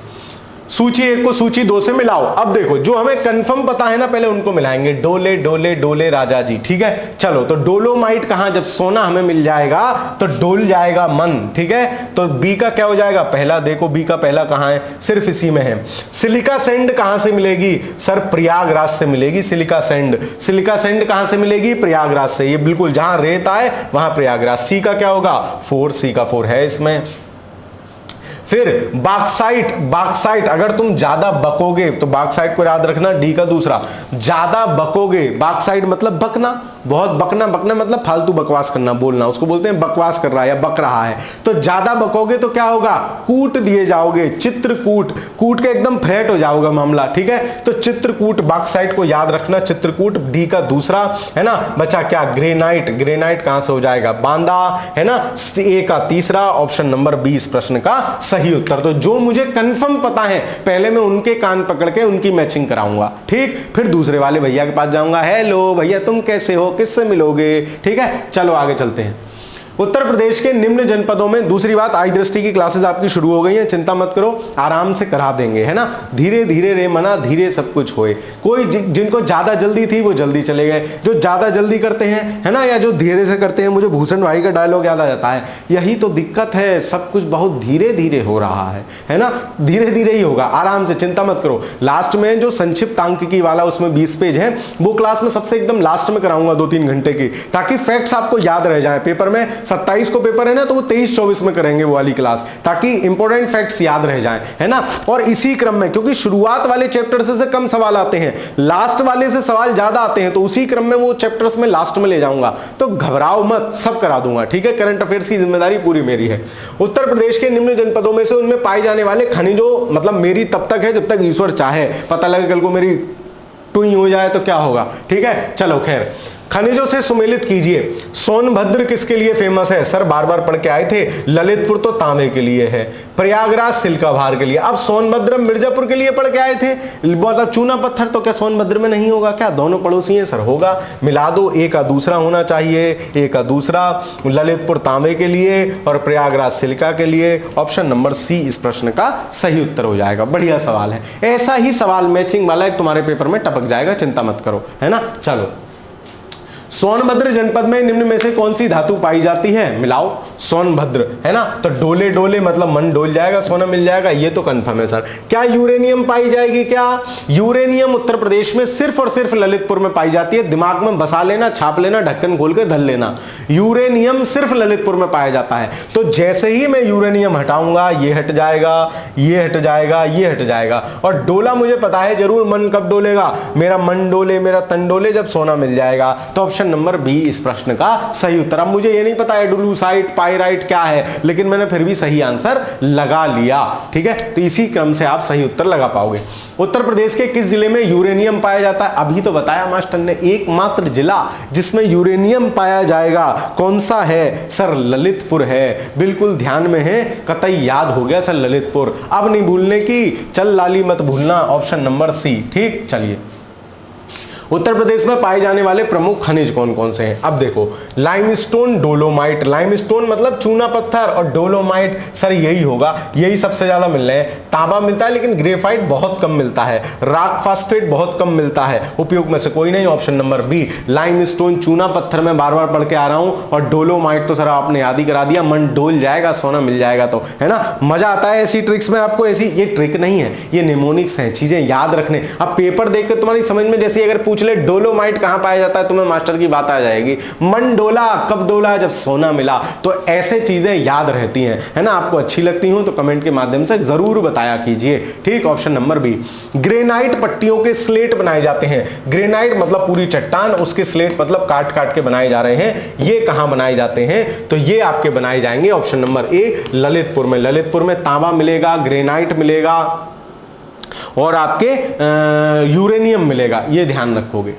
सूची 1 को सूची 2 से मिलाओ। अब देखो, जो हमें कंफर्म पता है ना, पहले उनको मिलाएंगे। डोले डोले डोले राजा जी, ठीक है। चलो, तो डोलोमाइट कहां? जब सोना हमें मिल जाएगा तो डोल जाएगा मन, ठीक है। तो बी का क्या हो जाएगा? पहला। देखो बी का पहला कहां है? सिर्फ इसी में है। सिलिका सैंड कहां से मिलेगी? सर प्रयागराज से मिलेगी सिलिका सैंड। सिलिका सैंड कहां से मिलेगी? प्रयागराज से। ये बिल्कुल जहां रेत आए वहां प्रयागराज। सी का क्या होगा? 4, सी का 4 है इसमें। फिर बाक्साइट अगर तुम ज्यादा बकोगे तो बाक्साइट को याद रखना, डी का दूसरा। ज्यादा बकोगे, बाक्साइट मतलब बकना, बहुत बकना मतलब फालतू बकवास करना, बोलना, उसको बोलते हैं बकवास कर रहा है या बक रहा है। तो ज्यादा बकोगे तो क्या होगा? कूट दिए जाओगे, चित्रकूट, कूट के एकदम फ्लैट हो जाओगा मामला, ठीक है। तो चित्रकूट, बाक्साइट को याद रखना, चित्रकूट, डी का दूसरा, है ना। बचा क्या? ग्रेनाइट। ग्रेनाइट कहां से हो जाएगा? बांदा, है ना। ए का तीसरा, ऑप्शन नंबर 20 प्रश्न का सही उत्तर। तो जो मुझे कंफर्म पता है, पहले मैं उनके कान पकड़ के उनकी मैचिंग कराऊंगा, ठीक। फिर दूसरे वाले भैया के पास जाऊंगा, हेलो भैया तुम कैसे हो, किससे मिलोगे, ठीक है। चलो आगे चलते हैं। उत्तर प्रदेश के निम्न जनपदों में, दूसरी बात, आई दृष्टि की क्लासेस आपकी शुरू हो गई हैं, चिंता मत करो, आराम से करा देंगे, है ना। धीरे धीरे रे मना, धीरे सब कुछ होए। कोई जिनको ज्यादा जल्दी थी वो जल्दी चले गए, जो ज्यादा जल्दी करते हैं, है ना, या जो धीरे से करते हैं, मुझे भूषण भाई का डायलॉग याद आ जाता है, यही तो दिक्कत है, सब कुछ बहुत धीरे धीरे हो रहा है ना। धीरे धीरे ही होगा, आराम से, चिंता मत करो। लास्ट में जो संक्षिप्त अंकिकी वाला उसमें 20 पेज है, वो क्लास में सबसे एकदम लास्ट में कराऊंगा 2-3 घंटे की, ताकि फैक्ट्स आपको याद रह जाए। पेपर में 27 को पेपर है ना, तो वो 23-24 में करेंगे वो वाली क्लास, ताकि इंपॉर्टेंट फैक्ट्स याद रह जाएं, है ना। और इसी क्रम में, क्योंकि शुरुआत वाले चैप्टर से कम सवाल आते हैं, लास्ट वाले से सवाल ज्यादा आते हैं, तो उसी क्रम में वो चैप्टर्स में लास्ट में ले जाऊंगा, तो घबराओ मत, सब करा दूंगा, ठीक है। करंट अफेयर्स की जिम्मेदारी पूरी मेरी है। उत्तर प्रदेश के निम्न जनपदों में से उनमें पाए जाने वाले खनिजों, मतलब मेरी तब तक है जब तक ईश्वर चाहे, पता लगे कल को मेरी टुई हो जाए तो क्या होगा, ठीक है। चलो खैर, खनिजों से सुमेलित कीजिए। सोनभद्र किसके लिए फेमस है? सर बार बार पढ़ के आए थे, ललितपुर तो तांबे के लिए है, प्रयागराज सिल्का भार के लिए। अब सोनभद्र मिर्जापुर के लिए पढ़ के आए थे, मतलब चूना पत्थर तो क्या सोनभद्र में नहीं होगा क्या? दोनों पड़ोसी हैं सर, होगा, मिला दो, एक का दूसरा होना चाहिए, एक का दूसरा। ललितपुर तांबे के लिए और प्रयागराज सिल्का के लिए। ऑप्शन नंबर सी इस प्रश्न का सही उत्तर हो जाएगा। बढ़िया सवाल है, ऐसा ही सवाल मैचिंग वाला एक तुम्हारे पेपर में टपक जाएगा, चिंता मत करो, है ना। चलो, सोनभद्र जनपद में निम्न में से कौन सी धातु पाई जाती है? मिलाओ, सोनभद्र, है ना, तो डोले डोले मतलब मन डोल जाएगा, सोना मिल जाएगा, ये तो कंफर्म है सर। क्या यूरेनियम पाई जाएगी? क्या यूरेनियम उत्तर प्रदेश में सिर्फ और सिर्फ ललितपुर में पाई जाती है। दिमाग में बसा लेना, छाप लेना, ढक्कन खोल के धर लेना, यूरेनियम सिर्फ ललितपुर में पाया जाता है। तो जैसे ही मैं यूरेनियम हटाऊंगा, ये हट जाएगा, ये हट जाएगा, ये हट जाएगा। और डोला मुझे पता है जरूर, मन कब डोलेगा? मेरा मन डोले, मेरा तन डोले, जब सोना मिल जाएगा। तो ऑप्शन नंबर बी इस प्रश्न का सही उत्तर। अब मुझे ये नहीं पता है डुलूसाइट पाइराइट क्या है, लेकिन मैंने फिर भी सही आंसर लगा लिया, ठीक है। तो इसी क्रम से आप सही उत्तर लगा पाओगे। उत्तर प्रदेश के किस जिले में यूरेनियम पाया जाता है? अभी तो बताया मास्टर ने, एकमात्र जिला जिसमें यूरेनियम पाया जाएगा कौन सा है? सर ललितपुर है, बिल्कुल ध्यान में है, कतई याद हो गया सर, ललितपुर। अब नहीं भूलने की, चल लाली मत भूलना, ऑप्शन नंबर सी, ठीक। चलिए, उत्तर प्रदेश में पाए जाने वाले प्रमुख खनिज कौन कौन से हैं? अब देखो, लाइमस्टोन, डोलोमाइट। लाइमस्टोन मतलब चूना पत्थर, और डोलोमाइट सर यही होगा, यही सबसे ज्यादा मिल रहे हैं। तांबा मिलता है लेकिन ग्रेफाइट बहुत कम मिलता है, रॉक फास्फेट बहुत कम मिलता है, उपयोग में से कोई नहीं। ऑप्शन नंबर बी, लाइमस्टोन चूना पत्थर में बार बार पढ़ के आ रहा हूं, और डोलोमाइट तो सर आपने याद ही करा दिया, मन डोल जाएगा, सोना मिल जाएगा, तो है ना। मजा आता है ऐसी ट्रिक्स में आपको। ऐसी ये ट्रिक नहीं है, ये निमोनिक्स है, चीजें याद रखने। अब पेपर देख के तुम्हारी समझ में, जैसे अगर पूछ ले डोलोमाइट कहां पाया जाता है, तुम्हें मास्टर की बात आ जाएगी, मन डोला, कब डोला? जब सोना मिला। तो ऐसे चीजें याद रहती हैं, है ना। आपको अच्छी लगती हो तो कमेंट के माध्यम से जरूर बताया कीजिए, ठीक। ऑप्शन नंबर बी, ग्रेनाइट पट्टियों के स्लेट बनाए जाते हैं। ग्रेनाइट मतलब पूरी चट्टान, उसके स्लेट मतलब काट काट के बनाए जा रहे हैं। ये कहां बनाए जाते हैं? तो ये आपके बनाए जाएंगे ऑप्शन नंबर ए, ललितपुर में। ललितपुर में तांबा मिलेगा, ग्रेनाइट मिलेगा और आपके यूरेनियम मिलेगा, ये ध्यान रखोगे।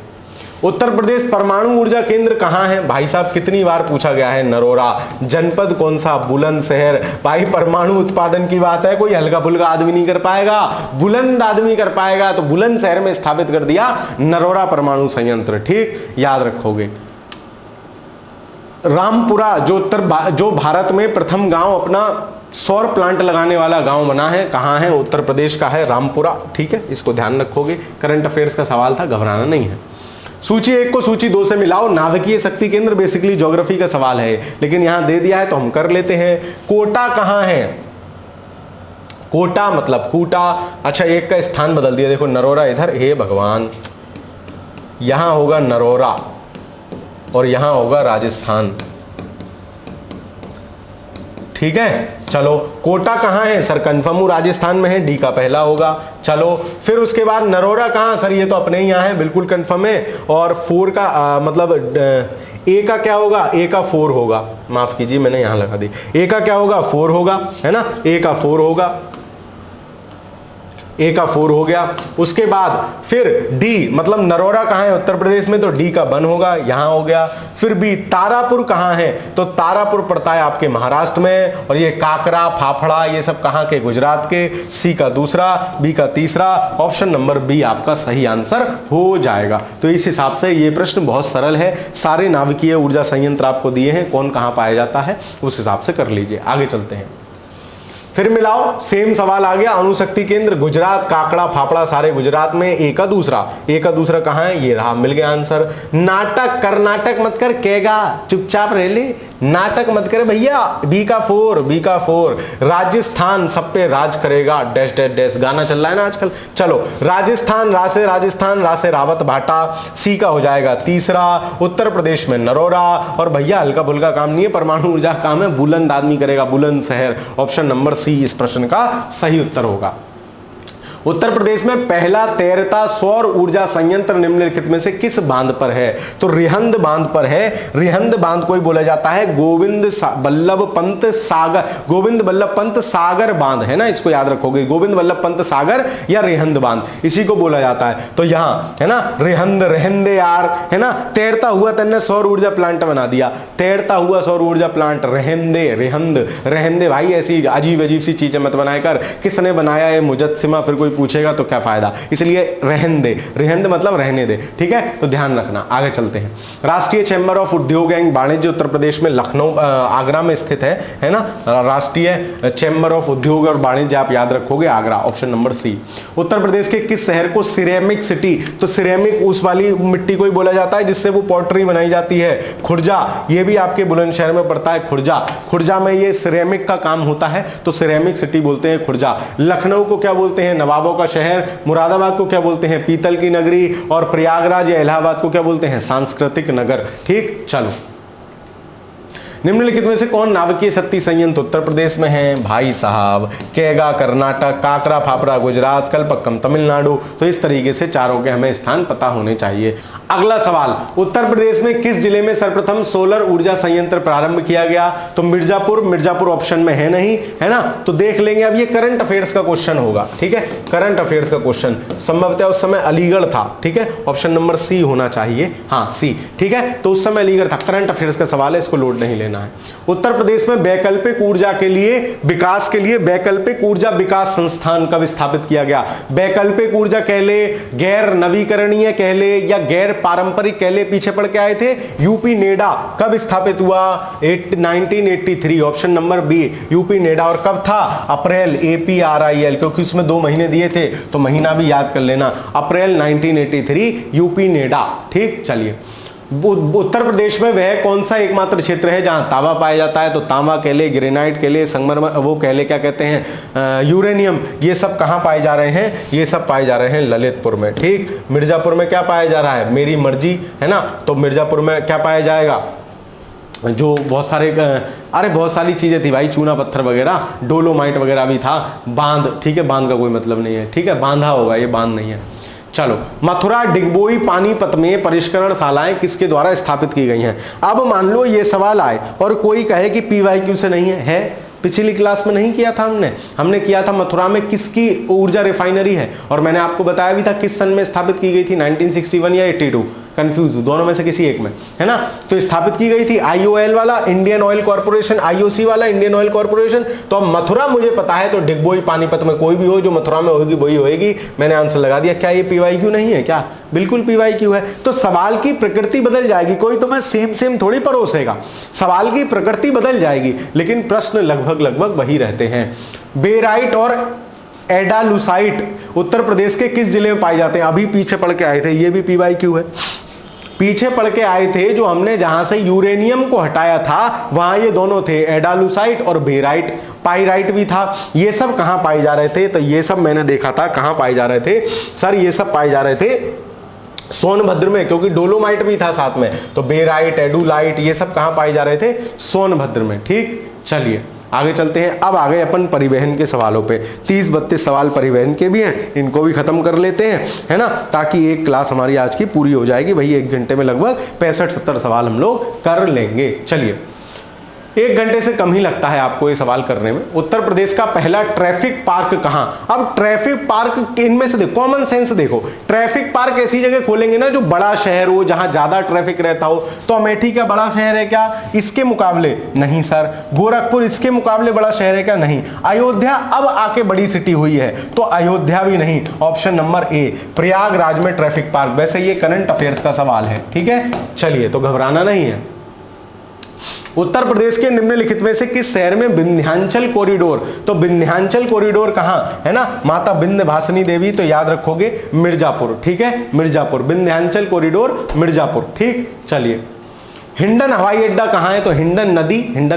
उत्तर प्रदेश परमाणु ऊर्जा केंद्र कहां है? भाई साहब कितनी बार पूछा गया है, नरोरा। जनपद कौन सा? बुलंदशहर। भाई परमाणु उत्पादन की बात है, कोई हल्का फुल्का आदमी नहीं कर पाएगा, बुलंद आदमी कर पाएगा, तो बुलंदशहर में स्थापित कर दिया नरोरा परमाणु संयंत्र, ठीक, याद रखोगे। रामपुरा जो भारत में प्रथम गांव अपना सौर प्लांट लगाने वाला गांव बना है, कहां है? उत्तर प्रदेश का है रामपुरा, ठीक है, इसको ध्यान रखोगे। करंट अफेयर्स का सवाल था, घबराना नहीं है। सूची 1 को सूची 2 से मिलाओ। नाभिकीय शक्ति केंद्र बेसिकली ज्योग्राफी का सवाल है, लेकिन यहां दे दिया है तो हम कर लेते हैं। कोटा कहां है? कोटा मतलब कूटा। अच्छा, एक का स्थान बदल दिया, देखो नरोरा इधर, हे भगवान, यहां होगा नरोरा और यहां होगा राजस्थान, ठीक है। चलो, कोटा कहां है? सर कंफर्म राजस्थान में है, डी का पहला होगा। चलो, फिर उसके बाद नरोरा कहां? सर ये तो अपने ही यहां है, बिल्कुल कंफर्म है। और 4 का मतलब ए का क्या होगा? ए का 4 होगा, माफ कीजिए मैंने यहां लगा दी। ए का क्या होगा? 4 होगा, है ना, ए का 4 होगा। ए का 4 हो गया। उसके बाद फिर डी मतलब नरोरा कहाँ है उत्तर प्रदेश में, तो डी का 1 होगा, यहां हो गया। फिर बी तारापुर कहाँ है, तो तारापुर पड़ता है आपके महाराष्ट्र में, और ये काकरा फाफड़ा ये सब कहाँ के, गुजरात के। सी का दूसरा, बी का तीसरा, ऑप्शन नंबर बी आपका सही आंसर हो जाएगा। तो इस हिसाब से ये प्रश्न बहुत सरल है, सारे नाभिकीय ऊर्जा संयंत्र आपको दिए हैं, कौन कहां पाया जाता है उस हिसाब से कर लीजिए। आगे चलते हैं, फिर मिलाओ, सेम सवाल आ गया। अणुशक्ति केंद्र गुजरात, काकड़ा फाफड़ा सारे गुजरात में। ए का दूसरा कहां है, ये रहा, मिल गया आंसर। नाटक कर्नाटक मत कर, केगा चुपचाप रह ले, नाटक मत करे भैया। बी का 4 राजस्थान सब पे राज करेगा डैश डैश डैश, गाना चल रहा है ना आजकल। चलो राजस्थान रासे रावत भाटा। सी का हो जाएगा तीसरा, उत्तर प्रदेश में नरोरा। और भैया हल्का फुल्का काम नहीं है, परमाणु ऊर्जा काम है, बुलंद आदमी करेगा, बुलंद शहर। ऑप्शन नंबर सी इस प्रश्न का सही उत्तर होगा। उत्तर प्रदेश में पहला तैरता सौर ऊर्जा संयंत्र निम्नलिखित में से किस बांध पर है, तो रिहंद बांध पर है। रिहंद बांध को ही बोला जाता है गोविंद बल्लभ पंत सागर बांध, है ना, इसको याद रखोगे, गोविंद वल्लभ पंत सागर या रिहंद बांध, इसी को बोला जाता है। तो यहां है ना रिहंद, रहंदे यार, है ना, तैरता हुआ तन्ने सौर ऊर्जा प्लांट बना दिया, तैरता हुआ सौर ऊर्जा प्लांट, रहंदे रिहंद रहंदे। भाई ऐसी अजीब अजीब सी चीजें मत बनाया कर, किसने बनाया है मुजस्सिमा, फिर कोई पूछेगा तो क्या फायदा, इसलिए रहंदे, रिहंद मतलब रहने दे, ठीक है, तो ध्यान रखना। आगे चलते हैं, राष्ट्रीय चैम्बर ऑफ उद्योग एवं वाणिज्य उत्तर प्रदेश में लखनऊ आगरा में स्थित है ना, राष्ट्रीय चैम्बर ऑफ उद्योग और वाणिज्य आप याद रखोगे आगरा, ऑप्शन नंबर सी। उत्तर प्रदेश के किस शहर को सिरेमिक सिटी, तो सिरेमिक उस वाली मिट्टी को ही बोला जाता है जिससे वो पॉटरी बनाई जाती है, खुर्जा, ये भी आपके बुलंदशहर में पड़ता है खुर्जा, खुर्जा में ये सिरेमिक का काम होता है, तो सिरेमिक सिटी बोलते हैं खुर्जा। लखनऊ को क्या बोलते हैं, नवाबों का शहर। मुरादाबाद को क्या बोलते हैं, पीतल की नगरी। और प्रयागराज या इलाहाबाद को क्या बोलते हैं, सांस्कृतिक नगर। ठीक, चलो निम्नलिखित में से कौन नाभिकीय शक्ति संयंत्र उत्तर प्रदेश में है, भाई साहब, केगा कर्नाटक, काकरा फाफड़ा गुजरात, कल्पक्कम तमिलनाडु। तो इस तरीके से चारों के हमें स्थान पता होने चाहिए। अगला सवाल, उत्तर प्रदेश में किस जिले में सर्वप्रथम सोलर ऊर्जा संयंत्र प्रारंभ किया गया, तो मिर्जापुर ऑप्शन में है नहीं, है ना, तो देख लेंगे। अब ये करंट अफेयर्स का क्वेश्चन होगा, ठीक है, करंट अफेयर्स का क्वेश्चन, संभवतः उस समय अलीगढ़ था, ठीक है, ऑप्शन नंबर सी होना चाहिए, हाँ सी, ठीक है, तो उस समय अलीगढ़ था। करंट अफेयर्स का सवाल है, इसको लोड नहीं लेना है। उत्तर प्रदेश में वैकल्पिक ऊर्जा के लिए विकास के लिए वैकल्पिक ऊर्जा विकास संस्थान कब स्थापित किया गया। वैकल्पिक ऊर्जा कह ले, गैर नवीकरणीय कह ले, या गैर पारंपरिक कह ले, पीछे पड़ के आए थे, यूपी नेडा कब स्थापित हुआ, 1983, option number B UP NEDA. और कब था, अप्रैल, APRIL, क्योंकि उसमें 2 महीने दिए थे तो महीना भी याद कर लेना, अप्रैल 1983 यूपी नेडा। ठीक, चलिए, उत्तर प्रदेश में वह कौन सा एकमात्र क्षेत्र है जहां तांबा पाया जाता है, तो तांबा कह ले, ग्रेनाइट कह ले, संगमरमर, वो कह ले, क्या कहते हैं, यूरेनियम, ये सब कहां पाए जा रहे हैं, ये सब पाए जा रहे हैं ललितपुर में। ठीक, मिर्जापुर में क्या पाया जा रहा है, मेरी मर्जी, है ना, तो मिर्जापुर में क्या पाया जाएगा, जो बहुत सारे अरे बहुत सारी चीजें थी भाई, चूना पत्थर वगैरह, डोलोमाइट वगैरह भी था, बांध, ठीक है, बांध का कोई मतलब नहीं है, ठीक है, बांधा होगा, ये बांध नहीं है। चलो, मथुरा, डिगबोई, पानीपत में परिष्करण शालाएं किसके द्वारा स्थापित की गई हैं। अब मान लो ये सवाल आए और कोई कहे कि PYQ से नहीं है, पिछली क्लास में नहीं किया था हमने किया था मथुरा में किसकी ऊर्जा रिफाइनरी है, और मैंने आपको बताया भी था किस सन में स्थापित की गई थी, 1961 या 82, कंफ्यूज हूं, दोनों में से किसी एक में, है ना, तो स्थापित की गई थी IOL वाला, इंडियन ऑयल कॉर्पोरेशन, IOC वाला, इंडियन ऑयल कॉर्पोरेशन। तो अब मथुरा मुझे पता है, तो डिगबोई पानीपत में कोई भी हो, जो मथुरा में होगी वही होगी, मैंने आंसर लगा दिया। क्या ये PYQ नहीं है क्या, बिल्कुल PYQ है। तो सवाल की प्रकृति बदल जाएगी, कोई तो मैं सेम थोड़ी परोसेगा, सवाल की प्रकृति बदल जाएगी, लेकिन प्रश्न लगभग वही रहते हैं। बेराइट और एडालुसाइट उत्तर प्रदेश के किस जिले में पाए जाते हैं, अभी पीछे पढ़ के आए थे, ये भी PYQ है, पीछे पढ़ के आए थे, जो हमने जहां से यूरेनियम को हटाया था वहां ये दोनों थे, एडालुसाइट और बेराइट, पाइराइट भी था। ये सब कहां पाए जा रहे थे, तो ये सब मैंने देखा था कहां पाए जा रहे थे सर, ये सब पाए जा रहे थे सोनभद्र में, क्योंकि डोलोमाइट भी था साथ में, तो बेराइट, एडुलाइट, ये सब कहां पाए जा रहे थे, सोनभद्र में। ठीक, चलिए आगे चलते हैं। अब आ गए अपन परिवहन के सवालों पे, 30-32 सवाल परिवहन के भी हैं, इनको भी खत्म कर लेते हैं, है ना, ताकि एक क्लास हमारी आज की पूरी हो जाएगी। भाई 1 घंटे में लगभग 65-70 सवाल हम लोग कर लेंगे। चलिए, 1 घंटे से कम ही लगता है आपको ये सवाल करने में। उत्तर प्रदेश का पहला ट्रैफिक पार्क कहां? अब ट्रैफिक पार्क इनमें से देखो, कॉमन सेंस देखो, ट्रैफिक पार्क ऐसी जगह खोलेंगे ना जो बड़ा शहर हो, जहां ज्यादा ट्रैफिक रहता हो। तो अमेठी क्या बड़ा शहर है क्या इसके मुकाबले? नहीं सर। गोरखपुर इसके मुकाबले बड़ा शहर है क्या? नहीं। अयोध्या अब आके बड़ी सिटी हुई है, तो अयोध्या भी नहीं। ऑप्शन नंबर ए, प्रयागराज में ट्रैफिक पार्क। वैसे ये करंट अफेयर्स का सवाल है, ठीक है। चलिए, तो घबराना नहीं है। उत्तर प्रदेश के निम्नलिखित में से किस शहर में विंध्याचल कॉरिडोर? तो विंध्याचल कॉरिडोर कहां है ना? माता विंध्यवासिनी देवी, तो याद रखोगे मिर्जापुर, ठीक है, मिर्जापुर। विंध्याचल कॉरिडोर मिर्जापुर, ठीक। चलिए, हिंडन हवाई अड्डा कहां है? तो हिंडन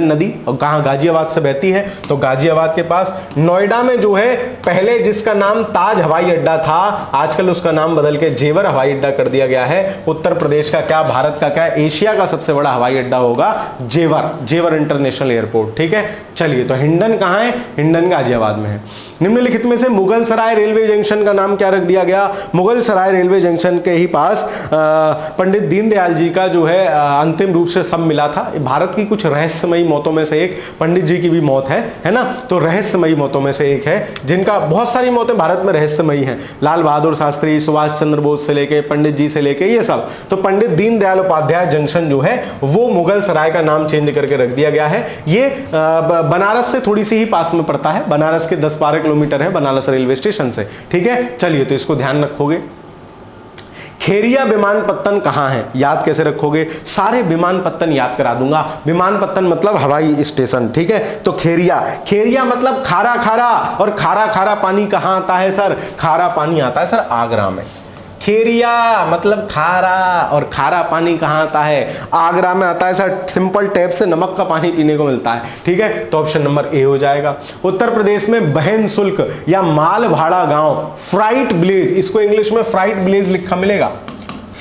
नदी और कहां? गाजियाबाद से बहती है, तो गाजियाबाद के पास। नोएडा में जो है पहले जिसका नाम ताज हवाई अड्डा था, आजकल उसका नाम बदल के जेवर हवाई अड्डा कर दिया गया है। उत्तर प्रदेश का क्या, भारत का क्या, एशिया का सबसे बड़ा हवाई अड्डा होगा जेवर इंटरनेशनल एयरपोर्ट, ठीक है। चलिए, तो हिंडन कहां है? हिंडन गाजियाबाद में है। निम्नलिखित में से मुगल सराय रेलवे जंक्शन का नाम क्या रख दिया गया? मुगल सराय रेलवे जंक्शन के ही पास पंडित दीनदयाल जी का जो है अंतिम रूप से सब मिला था। भारत की कुछ रहस्यमयी मौतों में से एक, पंडित जी की भी मौत है ना, तो रहस्यमयी मौतों में से एक है, जिनका बहुत सारी मौतें भारत में रहस्यमयी हैं। लाल बहादुर शास्त्री, सुभाष चंद्र बोस से लेके पंडित जी से लेके ये सब। तो पंडित दीनदयाल उपाध्याय जंक्शन जो है वो मुगल सराय का नाम चेंज करके रख दिया गया है। ये बनारस से थोड़ी सी ही पास में पड़ता है, बनारस के 10-12 किलोमीटर है बनारस रेलवे स्टेशन से, ठीक है। चलिए, तो इसको ध्यान रखोगे। खेरिया विमानपत्तन कहां है? याद कैसे रखोगे? सारे विमानपत्तन याद करा दूंगा। विमानपत्तन मतलब हवाई स्टेशन, ठीक है। तो खेरिया मतलब खारा खारा, और खारा खारा पानी कहां आता है सर? खारा पानी आता है सर आगरा में। खेरिया मतलब खारा, और खारा पानी कहां आता है? आगरा में आता है सर। सिंपल टैप से नमक का पानी पीने को मिलता है, ठीक है। तो ऑप्शन नंबर ए हो जाएगा। उत्तर प्रदेश में बहन शुल्क या माल भाड़ा गांव, फ्राइट विलेज, इसको इंग्लिश में फ्राइट विलेज लिखा मिलेगा,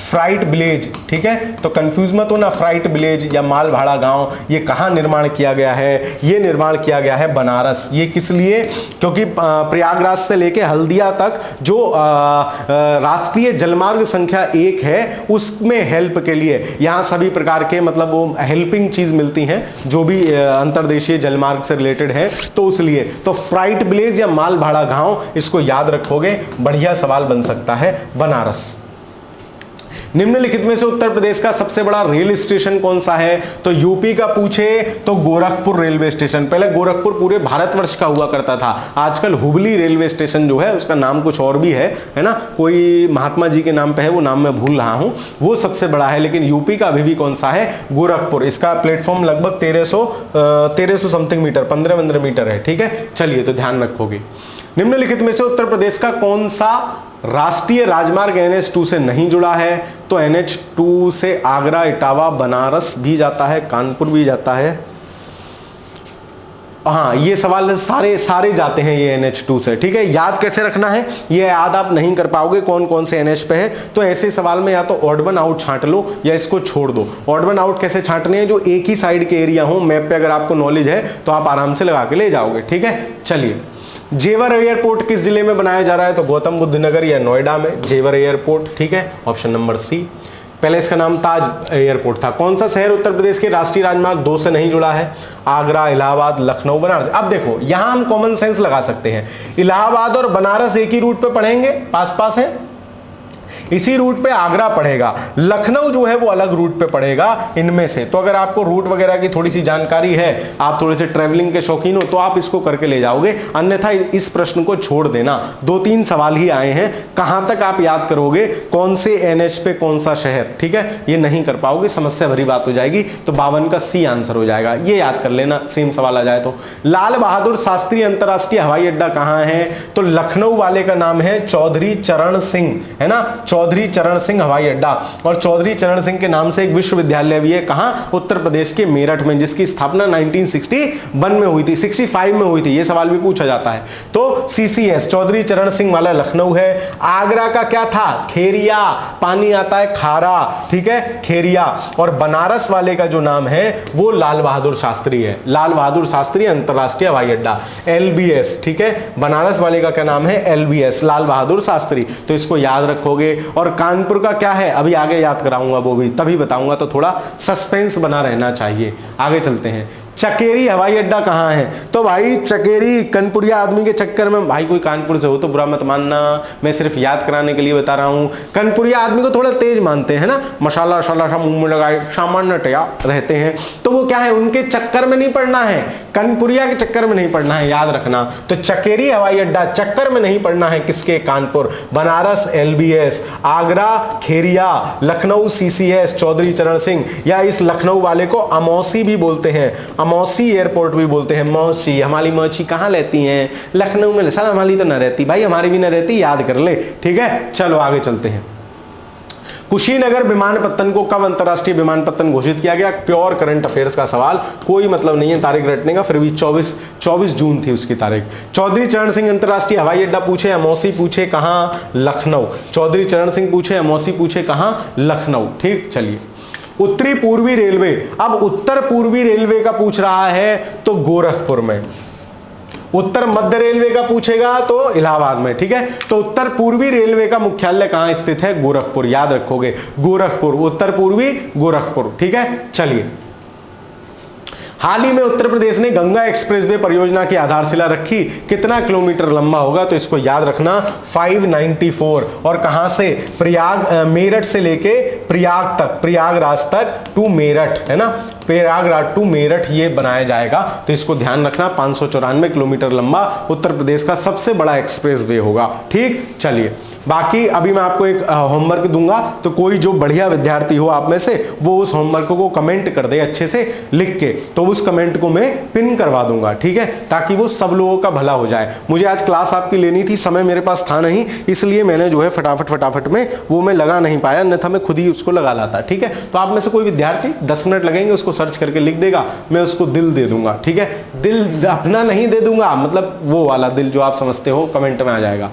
फ्राइट विलेज, ठीक है। तो कंफ्यूज मत होना, फ्राइट विलेज या माल भाड़ा गांव, ये कहां निर्माण किया गया है? ये निर्माण किया गया है बनारस। ये किस लिए? क्योंकि प्रयागराज से लेके हल्दिया तक जो राष्ट्रीय जलमार्ग संख्या 1 है उसमें हेल्प के लिए यहां सभी प्रकार के मतलब वो हेल्पिंग चीज मिलती हैं जो भी अंतरदेशीय जलमार्ग से रिलेटेड है, तो उसलिए तो फ्राइट विलेज या माल भाड़ा गांव, इसको याद रखोगे, बढ़िया सवाल बन सकता है बनारस। निम्नलिखित में से उत्तर प्रदेश का सबसे बड़ा रेल स्टेशन कौन सा है? तो यूपी का पूछे तो गोरखपुर रेलवे स्टेशन। पहले गोरखपुर पूरे भारतवर्ष का हुआ करता था, आजकल हुबली रेलवे स्टेशन जो है उसका नाम कुछ और भी है ना, कोई महात्मा जी के नाम पे है, वो नाम मैं भूल रहा हूं, वो सबसे बड़ा है। लेकिन यूपी का अभी भी कौन सा है? गोरखपुर। इसका प्लेटफॉर्म लगभग 1300 समथिंग मीटर, 15 मीटर है, ठीक है। चलिए, तो ध्यान रखोगे। निम्नलिखित में से उत्तर प्रदेश का कौन सा राष्ट्रीय राजमार्ग NH2 से नहीं जुड़ा है? तो NH2 से आगरा, इटावा, बनारस भी जाता है, कानपुर भी जाता है। हाँ, ये सवाल सारे जाते हैं ये NH2 से, ठीक है। याद कैसे रखना है? ये याद आप नहीं कर पाओगे कौन कौन से NH पे है, तो ऐसे सवाल में या तो ऑड वन आउट छांट लो या इसको छोड़ दो। ऑड वन आउट कैसे छांटने हैं? जो एक ही साइड के एरिया हो, मैप पे अगर आपको नॉलेज है तो आप आराम से लगा के ले जाओगे, ठीक है। चलिए, जेवर एयरपोर्ट किस जिले में बनाया जा रहा है? तो गौतम बुद्ध नगर या नोएडा में जेवर एयरपोर्ट, ठीक है। Option number C. पहले इसका नाम ताज एयरपोर्ट था। कौन सा शहर उत्तर प्रदेश के राष्ट्रीय राजमार्ग 2 से नहीं जुड़ा है? आगरा, इलाहाबाद, लखनऊ, बनारस। अब देखो, यहां हम कॉमन सेंस लगा सकते हैं। इलाहाबाद और बनारस एक ही रूट पे पड़ेंगे, पास पास है, इसी रूट पे आगरा पड़ेगा, लखनऊ जो है वो अलग रूट पे पड़ेगा इनमें से। तो अगर आपको रूट वगैरह की थोड़ी सी जानकारी है, आप थोड़े से ट्रैवलिंग के शौकीन हो, तो आप इसको करके ले जाओगे, अन्यथा इस प्रश्न को छोड़ देना। 2-3 सवाल ही आए हैं, कहां तक आप याद करोगे कौन से NH पे कौन सा शहर, ठीक है, ये नहीं कर पाओगे, समस्या भरी बात हो जाएगी। तो 52 का सी आंसर हो जाएगा, ये याद कर लेना, सेम सवाल आ जाए तो। लाल बहादुर शास्त्री अंतरराष्ट्रीय हवाई अड्डा कहां है? तो लखनऊ वाले का नाम है चौधरी चरण सिंह, है ना, चौधरी चरण सिंह हवाई अड्डा। और चौधरी चरण सिंह के नाम से एक विश्वविद्यालय भी है, कहां? उत्तर प्रदेश के मेरठ में, जिसकी स्थापना 1961 में हुई थी, 65 में हुई थी, ये सवाल भी पूछा जाता है। तो CCS चौधरी चरण सिंह वाला लखनऊ है। आगरा का क्या था? खेरिया, पानी आता है खारा, ठीक है, खेरिया। और बनारस वाले का जो नाम है वो लाल बहादुर शास्त्री है, लाल बहादुर शास्त्री अंतरराष्ट्रीय हवाई अड्डा, LBS, ठीक है। बनारस वाले का क्या नाम है? LBS, लाल बहादुर शास्त्री। तो इसको याद रखोगे। और कानपुर का क्या है? अभी आगे याद कराऊंगा, वो भी तभी बताऊंगा, तो थोड़ा सस्पेंस बना रहना चाहिए। आगे चलते हैं। चकेरी हवाई अड्डा कहाँ है? तो भाई चकेरी कनपुरिया आदमी के चक्कर में, भाई कोई कानपुर से हो तो बुरा मत मानना, मैं सिर्फ याद कराने के लिए बता रहा हूं। कनपुरिया आदमी को थोड़ा तेज मानते हैं ना, मसाला वसाला सा मुंह में लगाए सामान्य टया रहते हैं, तो वो क्या है, उनके चक्कर में नहीं पड़ना है, कनपुरिया के चक्कर में नहीं पड़ना है, याद रखना। तो चकेरी हवाई अड्डा चक्कर में नहीं पड़ना है किसके? कानपुर। बनारस LBS, आगरा खेरिया, लखनऊ CCS चौधरी चरण सिंह, या इस लखनऊ वाले को अमौसी भी बोलते हैं, अमौसी एयरपोर्ट भी बोलते हैं। मौसी, हमारी मौसी कहां रहती हैं? लखनऊ में। साला हमारी तो ना रहती भाई, हमारी भी ना रहती, याद कर ले, ठीक है। चलो आगे चलते हैं। कुशीनगर विमानपत्तन को कब अंतरराष्ट्रीय विमानपत्तन घोषित किया गया? प्योर करंट अफेयर्स का सवाल, कोई मतलब नहीं है तारीख रटने का, फिर भी 24 जून थी उसकी तारीख। चौधरी चरण सिंह अंतरराष्ट्रीय हवाई अड्डा पूछे, अमौसी पूछे कहां? लखनऊ। चौधरी चरण सिंह पूछे, अमौसी पूछे कहां? लखनऊ। ठीक, चलिए। उत्तरी पूर्वी रेलवे, अब उत्तर पूर्वी रेलवे का पूछ रहा है तो गोरखपुर में, उत्तर मध्य रेलवे का पूछेगा तो इलाहाबाद में, ठीक है। तो उत्तर पूर्वी रेलवे का मुख्यालय कहां स्थित है? गोरखपुर, याद रखोगे, गोरखपुर, उत्तर पूर्वी गोरखपुर, ठीक है। चलिए, हाल ही में उत्तर प्रदेश ने गंगा एक्सप्रेसवे परियोजना की आधारशिला रखी, कितना किलोमीटर लंबा होगा? तो इसको याद रखना 594, और कहां से? प्रयाग, मेरठ से लेके प्रयाग तक, प्रयागराज तक टू मेरठ, है ना, प्रयागराज टू मेरठ ये बनाया जाएगा, तो इसको ध्यान रखना। 594 किलोमीटर लंबा उत्तर प्रदेश का सबसे बड़ा एक्सप्रेसवे होगा, ठीक। चलिए, बाकी अभी मैं आपको एक होमवर्क दूंगा, तो कोई जो बढ़िया विद्यार्थी हो आप में से वो उस होमवर्क को कमेंट कर दे अच्छे से लिख के, तो उस कमेंट को मैं पिन करवा दूंगा, ठीक है, ताकि वो सब लोगों का भला हो जाए। मुझे आज क्लास आपकी लेनी थी, समय मेरे पास था नहीं, इसलिए मैंने जो है फटाफट में वो मैं लगा नहीं पाया, अन्यथा मैं खुद ही उसको लगा लाता, ठीक है। तो आप में से कोई विद्यार्थी 10 मिनट लगेंगे, उसको सर्च करके लिख देगा, मैं उसको दिल दे दूंगा, ठीक है। दिल अपना नहीं दे दूंगा, मतलब वो वाला दिल जो आप समझते हो, कमेंट में आ जाएगा।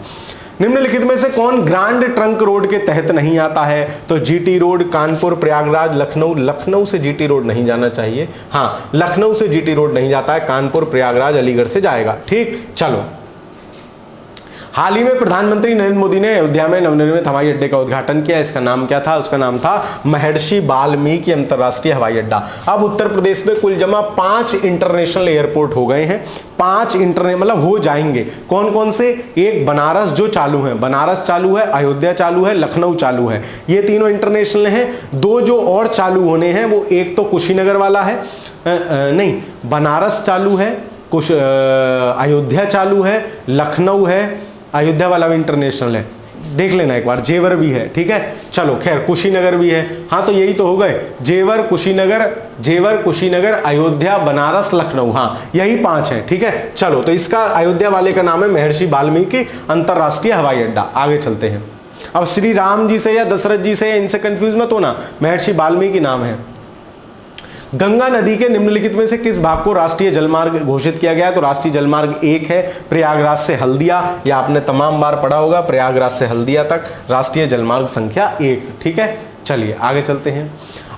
निम्नलिखित में से कौन ग्रांड ट्रंक रोड के तहत नहीं आता है? तो GT रोड, कानपुर, प्रयागराज, लखनऊ। लखनऊ से GT रोड नहीं जाना चाहिए, हाँ, लखनऊ से GT रोड नहीं जाता है, कानपुर, प्रयागराज, अलीगढ़ से जाएगा, ठीक। चलो, हाल ही में प्रधानमंत्री नरेंद्र मोदी ने अयोध्या में नवनिर्मित हवाई अड्डे का उद्घाटन किया, इसका नाम क्या था? उसका नाम था महर्षि वाल्मीकि अंतरराष्ट्रीय हवाई अड्डा। अब उत्तर प्रदेश में कुल जमा 5 इंटरनेशनल एयरपोर्ट हो गए हैं, 5 मतलब हो जाएंगे। कौन कौन से? एक बनारस जो चालू है, बनारस चालू है, अयोध्या चालू है, लखनऊ चालू है, ये तीनों इंटरनेशनल हैं। 2 जो और चालू होने हैं, वो एक तो कुशीनगर वाला है, नहीं, बनारस चालू है, कुछ अयोध्या चालू है, लखनऊ है, अयोध्या वाला भी इंटरनेशनल है, देख लेना एक बार, जेवर भी है, ठीक है। चलो खैर, कुशीनगर भी है, हाँ, तो यही तो हो गए, जेवर कुशीनगर, अयोध्या, बनारस, लखनऊ, हाँ, यही 5 है, ठीक है। चलो, तो इसका अयोध्या वाले का नाम है महर्षि वाल्मीकि अंतरराष्ट्रीय हवाई अड्डा। आगे चलते हैं। अब श्री राम जी से या दशरथ जी से, इनसे कंफ्यूज मत होना, महर्षि वाल्मीकि नाम है। गंगा नदी के निम्नलिखित में से किस भाग को राष्ट्रीय जलमार्ग घोषित किया गया है? तो राष्ट्रीय जलमार्ग 1 है, प्रयागराज से हल्दिया, या आपने तमाम बार पढ़ा होगा, प्रयागराज से हल्दिया तक राष्ट्रीय जलमार्ग संख्या 1, ठीक है। चलिए आगे चलते हैं।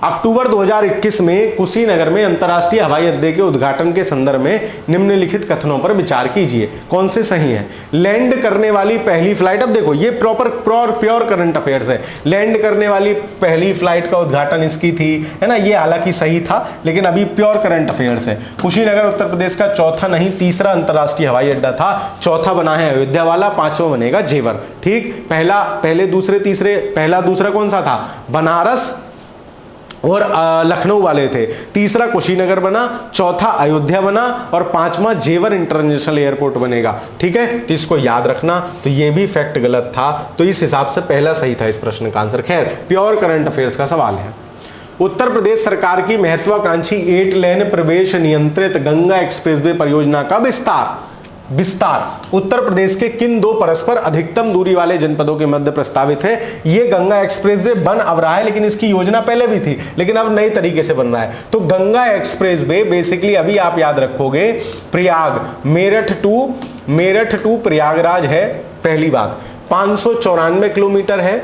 अक्टूबर 2021 में कुशीनगर में अंतर्राष्ट्रीय हवाई अड्डे के उद्घाटन के संदर्भ में निम्नलिखित कथनों पर विचार कीजिए, कौन से सही हैं? लैंड करने वाली पहली फ्लाइट, अब देखो ये प्योर करंट अफेयर्स है, लैंड करने वाली पहली फ्लाइट का उद्घाटन इसकी थी, है ना, ये हालांकि सही था, लेकिन अभी प्योर करंट अफेयर्स है। कुशीनगर उत्तर प्रदेश का चौथा नहीं तीसरा अंतर्राष्ट्रीय हवाई अड्डा था, चौथा बना है अयोध्या वाला, 5वां बनेगा जेवर, ठीक। पहला दूसरा कौन सा था? बनारस और लखनऊ वाले थे, तीसरा कुशीनगर बना, चौथा अयोध्या बना, और 5वां जेवर इंटरनेशनल एयरपोर्ट बनेगा, ठीक है। तो इसको याद रखना, तो ये भी फैक्ट गलत था, तो इस हिसाब से पहला सही था इस प्रश्न का आंसर। खैर, प्योर करंट अफेयर्स का सवाल है। उत्तर प्रदेश सरकार की महत्वाकांक्षी 8 लेन प्रवेश नियंत्रित गंगा एक्सप्रेसवे परियोजना का विस्तार उत्तर प्रदेश के किन 2 परस्पर अधिकतम दूरी वाले जनपदों के मध्य प्रस्तावित है? ये गंगा एक्सप्रेसवे बन अब रहा है, लेकिन इसकी योजना पहले भी थी, लेकिन अब नए तरीके से बन रहा है। तो गंगा एक्सप्रेसवे बेसिकली अभी आप याद रखोगे, मेरठ टू प्रयागराज है, पहली बात 594 किलोमीटर है,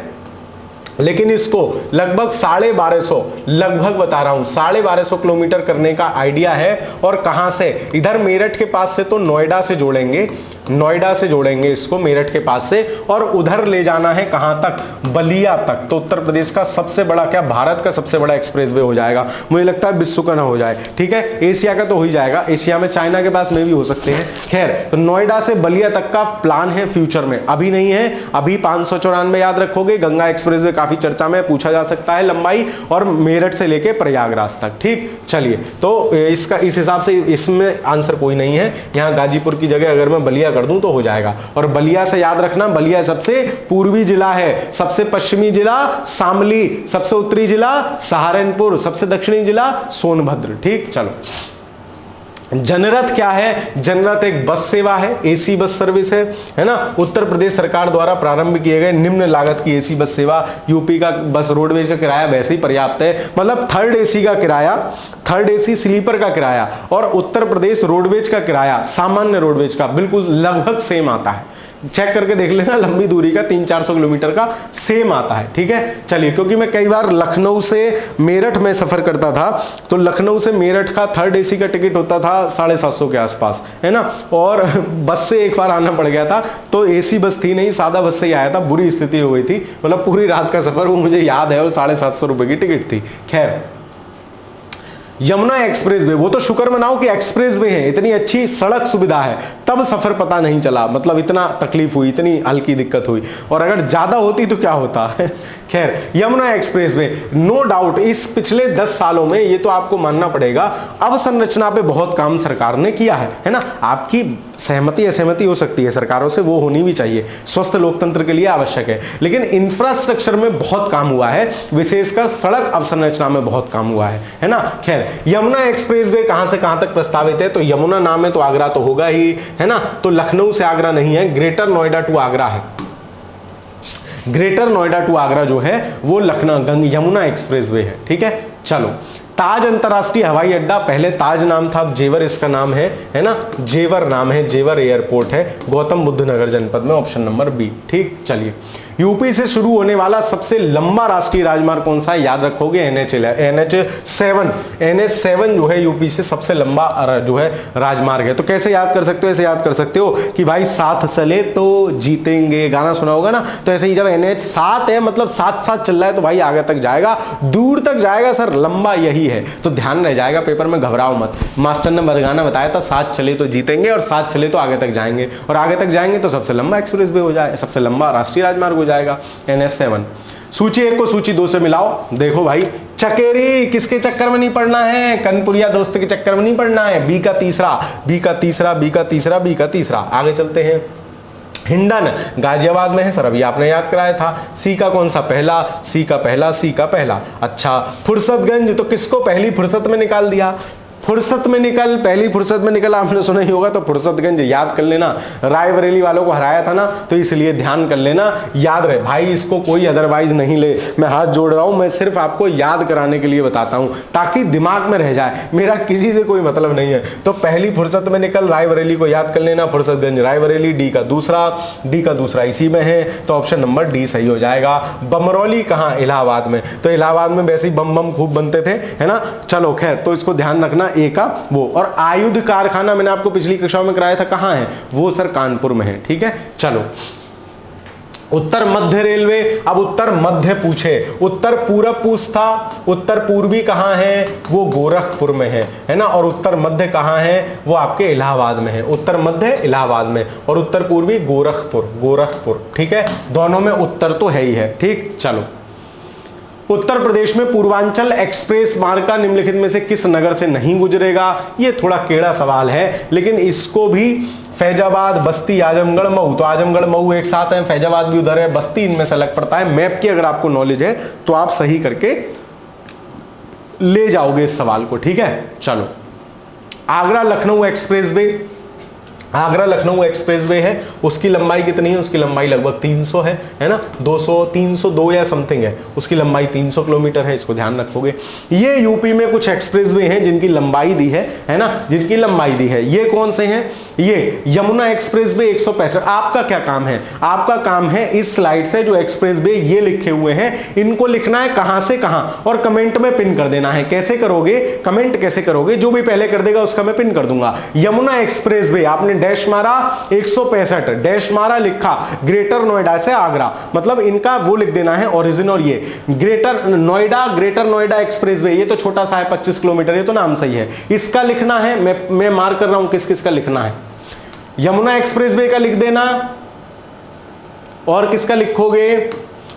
लेकिन इसको लगभग 1250, लगभग बता रहा हूं 1250 किलोमीटर करने का आइडिया है। और कहां से, इधर मेरठ के पास से तो नोएडा से जोड़ेंगे, नोएडा से जोड़ेंगे इसको मेरठ के पास से, और उधर ले जाना है कहां तक, बलिया तक। तो उत्तर प्रदेश का सबसे बड़ा, क्या भारत का सबसे बड़ा एक्सप्रेसवे हो जाएगा। मुझे लगता है विश्व का ना हो जाए, ठीक है, एशिया का तो हो ही जाएगा, एशिया में चाइना के पास में भी हो सकते हैं। खैर, तो नोएडा से बलिया तक का प्लान है फ्यूचर में, अभी नहीं है। अभी 594 याद रखोगे, गंगा एक्सप्रेसवे काफी चर्चा में, पूछा जा सकता है लंबाई, और मेरठ से लेके प्रयागराज तक। ठीक, चलिए, तो इसका इस हिसाब से इसमें आंसर कोई नहीं है। यहां गाजीपुर की जगह अगर मैं बलिया कर दूं तो हो जाएगा। और बलिया से याद रखना, बलिया सबसे पूर्वी जिला है, सबसे पश्चिमी जिला शामली, सबसे उत्तरी जिला सहारनपुर, सबसे दक्षिणी जिला सोनभद्र। ठीक, चलो। जनरथ क्या है, जनरथ एक बस सेवा है, एसी बस सर्विस है ना। उत्तर प्रदेश सरकार द्वारा प्रारंभ किए गए निम्न लागत की एसी बस सेवा। यूपी का बस रोडवेज का किराया वैसे ही पर्याप्त है, मतलब थर्ड एसी का किराया, थर्ड एसी स्लीपर का किराया और उत्तर प्रदेश रोडवेज का किराया सामान्य रोडवेज का बिल्कुल लगभग सेम आता है। चेक करके देख लेना, लंबी दूरी का 300-400 किलोमीटर का सेम आता है। ठीक है, चलिए, क्योंकि मैं कई बार लखनऊ से मेरठ में सफर करता था, तो लखनऊ से मेरठ का थर्ड एसी का टिकट होता था 750 के आसपास, है ना। और बस से एक बार आना पड़ गया था, तो एसी बस थी नहीं, सादा बस से ही आया था, बुरी स्थिति हो गई थी, मतलब पूरी रात का सफर वो मुझे याद है, और 750 रुपए की टिकट थी। खैर, यमुना एक्सप्रेसवे, वो तो शुक्र मनाओ कि एक्सप्रेसवे है, इतनी अच्छी सड़क सुविधा है, तब सफर पता नहीं चला, मतलब इतना तकलीफ हुई, इतनी हल्की दिक्कत हुई, और अगर ज्यादा होती तो क्या होता है। खैर, यमुना एक्सप्रेसवे नो डाउट इस पिछले 10 सालों में, ये तो आपको मानना पड़ेगा, अवसंरचना पे बहुत काम सरकार ने किया है ना। आपकी सहमति असहमति हो सकती है सरकारों से, वो होनी भी चाहिए, स्वस्थ लोकतंत्र के लिए आवश्यक है, लेकिन इंफ्रास्ट्रक्चर में बहुत काम हुआ है, विशेषकर सड़क अवसंरचना में बहुत काम हुआ है ना। खैर, यमुना एक्सप्रेसवे कहां से कहां तक प्रस्तावित है, तो यमुना नाम है तो आगरा तो होगा ही, है ना। तो लखनऊ से आगरा नहीं है, ग्रेटर नोएडा टू आगरा है, ग्रेटर नोएडा टू आगरा जो है वो लखनऊ यमुना एक्सप्रेसवे है। ठीक है, चलो। ताज अंतरराष्ट्रीय हवाई अड्डा, पहले ताज नाम था, अब जेवर इसका नाम है ना, जेवर नाम है, जेवर एयरपोर्ट है, गौतम बुद्ध नगर जनपद में, ऑप्शन नंबर बी। ठीक, चलिए। यूपी से शुरू होने वाला सबसे लंबा राष्ट्रीय राजमार्ग कौन सा है, याद रखोगे NH7 जो है यूपी से सबसे लंबा जो है राजमार्ग है। तो कैसे याद कर सकते हो, ऐसे याद कर सकते हो कि भाई साथ चले तो जीतेंगे, गाना सुना होगा ना। तो ऐसे ही जब NH7 है, मतलब साथ साथ चल रहा है, तो भाई आगे तक जाएगा, दूर तक जाएगा सर, लंबा यही है, तो ध्यान रह जाएगा पेपर में, घबराओ मत। मास्टर ने बरगाना बताया था, साथ चले तो जीतेंगे और साथ चले तो आगे तक जाएंगे, और आगे तक जाएंगे तो सबसे लंबा एक्सप्रेसवे हो जाए, सबसे लंबा राष्ट्रीय राजमार्ग जाएगा NH7। सूची 1 को सूची 2 से मिलाओ, देखो भाई, चकेरी किसके चक्कर में नहीं पड़ना है, कनपुरिया दोस्त के चक्कर में नहीं पड़ना है, बी का तीसरा, बी का तीसरा, बी का तीसरा, बी का तीसरा। आगे चलते हैं। हिंडन गाजियाबाद में है सर, अभी आपने याद कराया था। सी का कौन सा, पहला, सी का पहला, सी का पहला। अच्छा, फुर्सतगंज, तो किसको पहली फुर्सत में निकाल दिया, फुर्सत में निकल, पहली फुर्सत में निकल, आपने सुना ही होगा, तो फुर्सतगंज याद कर लेना। रायबरेली वालों को हराया था ना, तो इसलिए ध्यान कर लेना, याद रहे भाई, इसको कोई अदरवाइज नहीं ले, मैं हाथ जोड़ रहा हूं, मैं सिर्फ आपको याद कराने के लिए बताता हूं, ताकि दिमाग में रह जाए, मेरा किसी से कोई मतलब नहीं है। तो पहली फुर्सत में निकल, रायबरेली को याद कर लेना, फुर्सतगंज रायबरेली, डी का दूसरा इसी में है, तो ऑप्शन नंबर डी सही हो जाएगा। बमरौली कहां, इलाहाबाद में, तो इलाहाबाद में वैसे ही बम खूब बनते थे, है ना। चलो खैर, तो इसको ध्यान रखना, ए का वो। और आयुध कारखाना मैंने आपको पिछली कक्षाओं में कराया था, कहां है वो सर, कानपुर में है। ठीक है, चलो। उत्तर मध्य रेलवे, अब उत्तर मध्य पूछे, उत्तर पूरब पूछता, उत्तर पूर्वी कहां है, वो गोरखपुर में है ना। और उत्तर मध्य कहां है, वो आपके इलाहाबाद में है, उत्तर मध्य इलाहाबाद में, और उत्तर पूर्वी गोरखपुर। ठीक है, दोनों में उत्तर तो है ही है। ठीक, चलो। उत्तर प्रदेश में पूर्वांचल एक्सप्रेस मार्ग का निम्नलिखित में से किस नगर से नहीं गुजरेगा, ये थोड़ा टेढ़ा सवाल है, लेकिन इसको भी फैजाबाद, बस्ती, आजमगढ़, मऊ, तो आजमगढ़ मऊ एक साथ है, फैजाबाद भी उधर है, बस्ती इनमें से अलग पड़ता है। मैप की अगर आपको नॉलेज है तो आप सही करके ले जाओगे इस सवाल को। ठीक है, चलो। आगरा लखनऊ एक्सप्रेसवे, आगरा लखनऊ एक्सप्रेसवे है, उसकी लंबाई कितनी है? उसकी लंबाई लगभग 300 है ना, 200 302 या समथिंग है, उसकी लंबाई 300 किलोमीटर है, इसको ध्यान रखोगे। ये यूपी में कुछ एक्सप्रेसवे हैं जिनकी लंबाई दी है ना, जिनकी लंबाई दी है। ये कौन से हैं? ये यमुना एक्सप्रेसवे 165। आपका क्या काम है? आपका काम है इस स्लाइड से जो एक्सप्रेसवे ये लिखे हुए हैं इनको लिखना है कहां से कहां और कमेंट में पिन कर देना है। कैसे करोगे? कमेंट कैसे करोगे? जो भी पहले कर देगा उसका मैं पिन कर दूंगा। यमुना एक्सप्रेसवे आपने डैश मारा 165, डैश मारा, लिखा ग्रेटर नोएडा से आगरा, मतलब इनका वो लिख देना है ओरिजिन। और ये ग्रेटर नोएडा एक्सप्रेसवे, ये तो छोटा सा है 25 किलोमीटर, ये तो नाम सही है, इसका लिखना है। मैं मार्क कर रहा हूं किस किस का लिखना है। यमुना एक्सप्रेसवे का लिख देना, और किसका लिखोगे?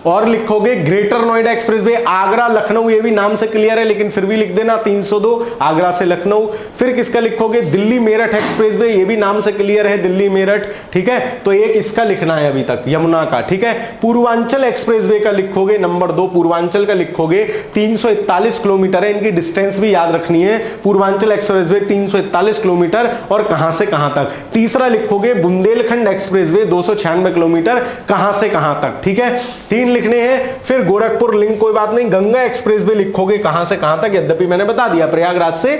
और लिखोगे ग्रेटर नोएडा एक्सप्रेसवे आगरा लखनऊ, ये भी नाम से क्लियर है लेकिन फिर भी लिख देना 302 आगरा से लखनऊ। फिर किसका लिखोगे? दिल्ली मेरठ एक्सप्रेसवे, ये भी नाम से क्लियर है दिल्ली मेरठ, ठीक है, तो एक इसका लिखना है अभी तक यमुना का, ठीक है। पूर्वांचल एक्सप्रेसवे का लिखोगे नंबर 2, पूर्वांचल का लिखोगे 341 किलोमीटर है, इनकी डिस्टेंस भी याद रखनी है। पूर्वांचल एक्सप्रेसवे 341 किलोमीटर और कहां से कहां तक। तीसरा लिखोगे बुंदेलखंड एक्सप्रेसवे 296 किलोमीटर, कहां से कहां तक, ठीक है, 3 लिखने हैं। फिर गोरखपुर लिंक कोई बात नहीं, गंगा एक्सप्रेसवे लिखोगे कहां से कहां तक, यद्यपि मैंने बता दिया प्रयागराज से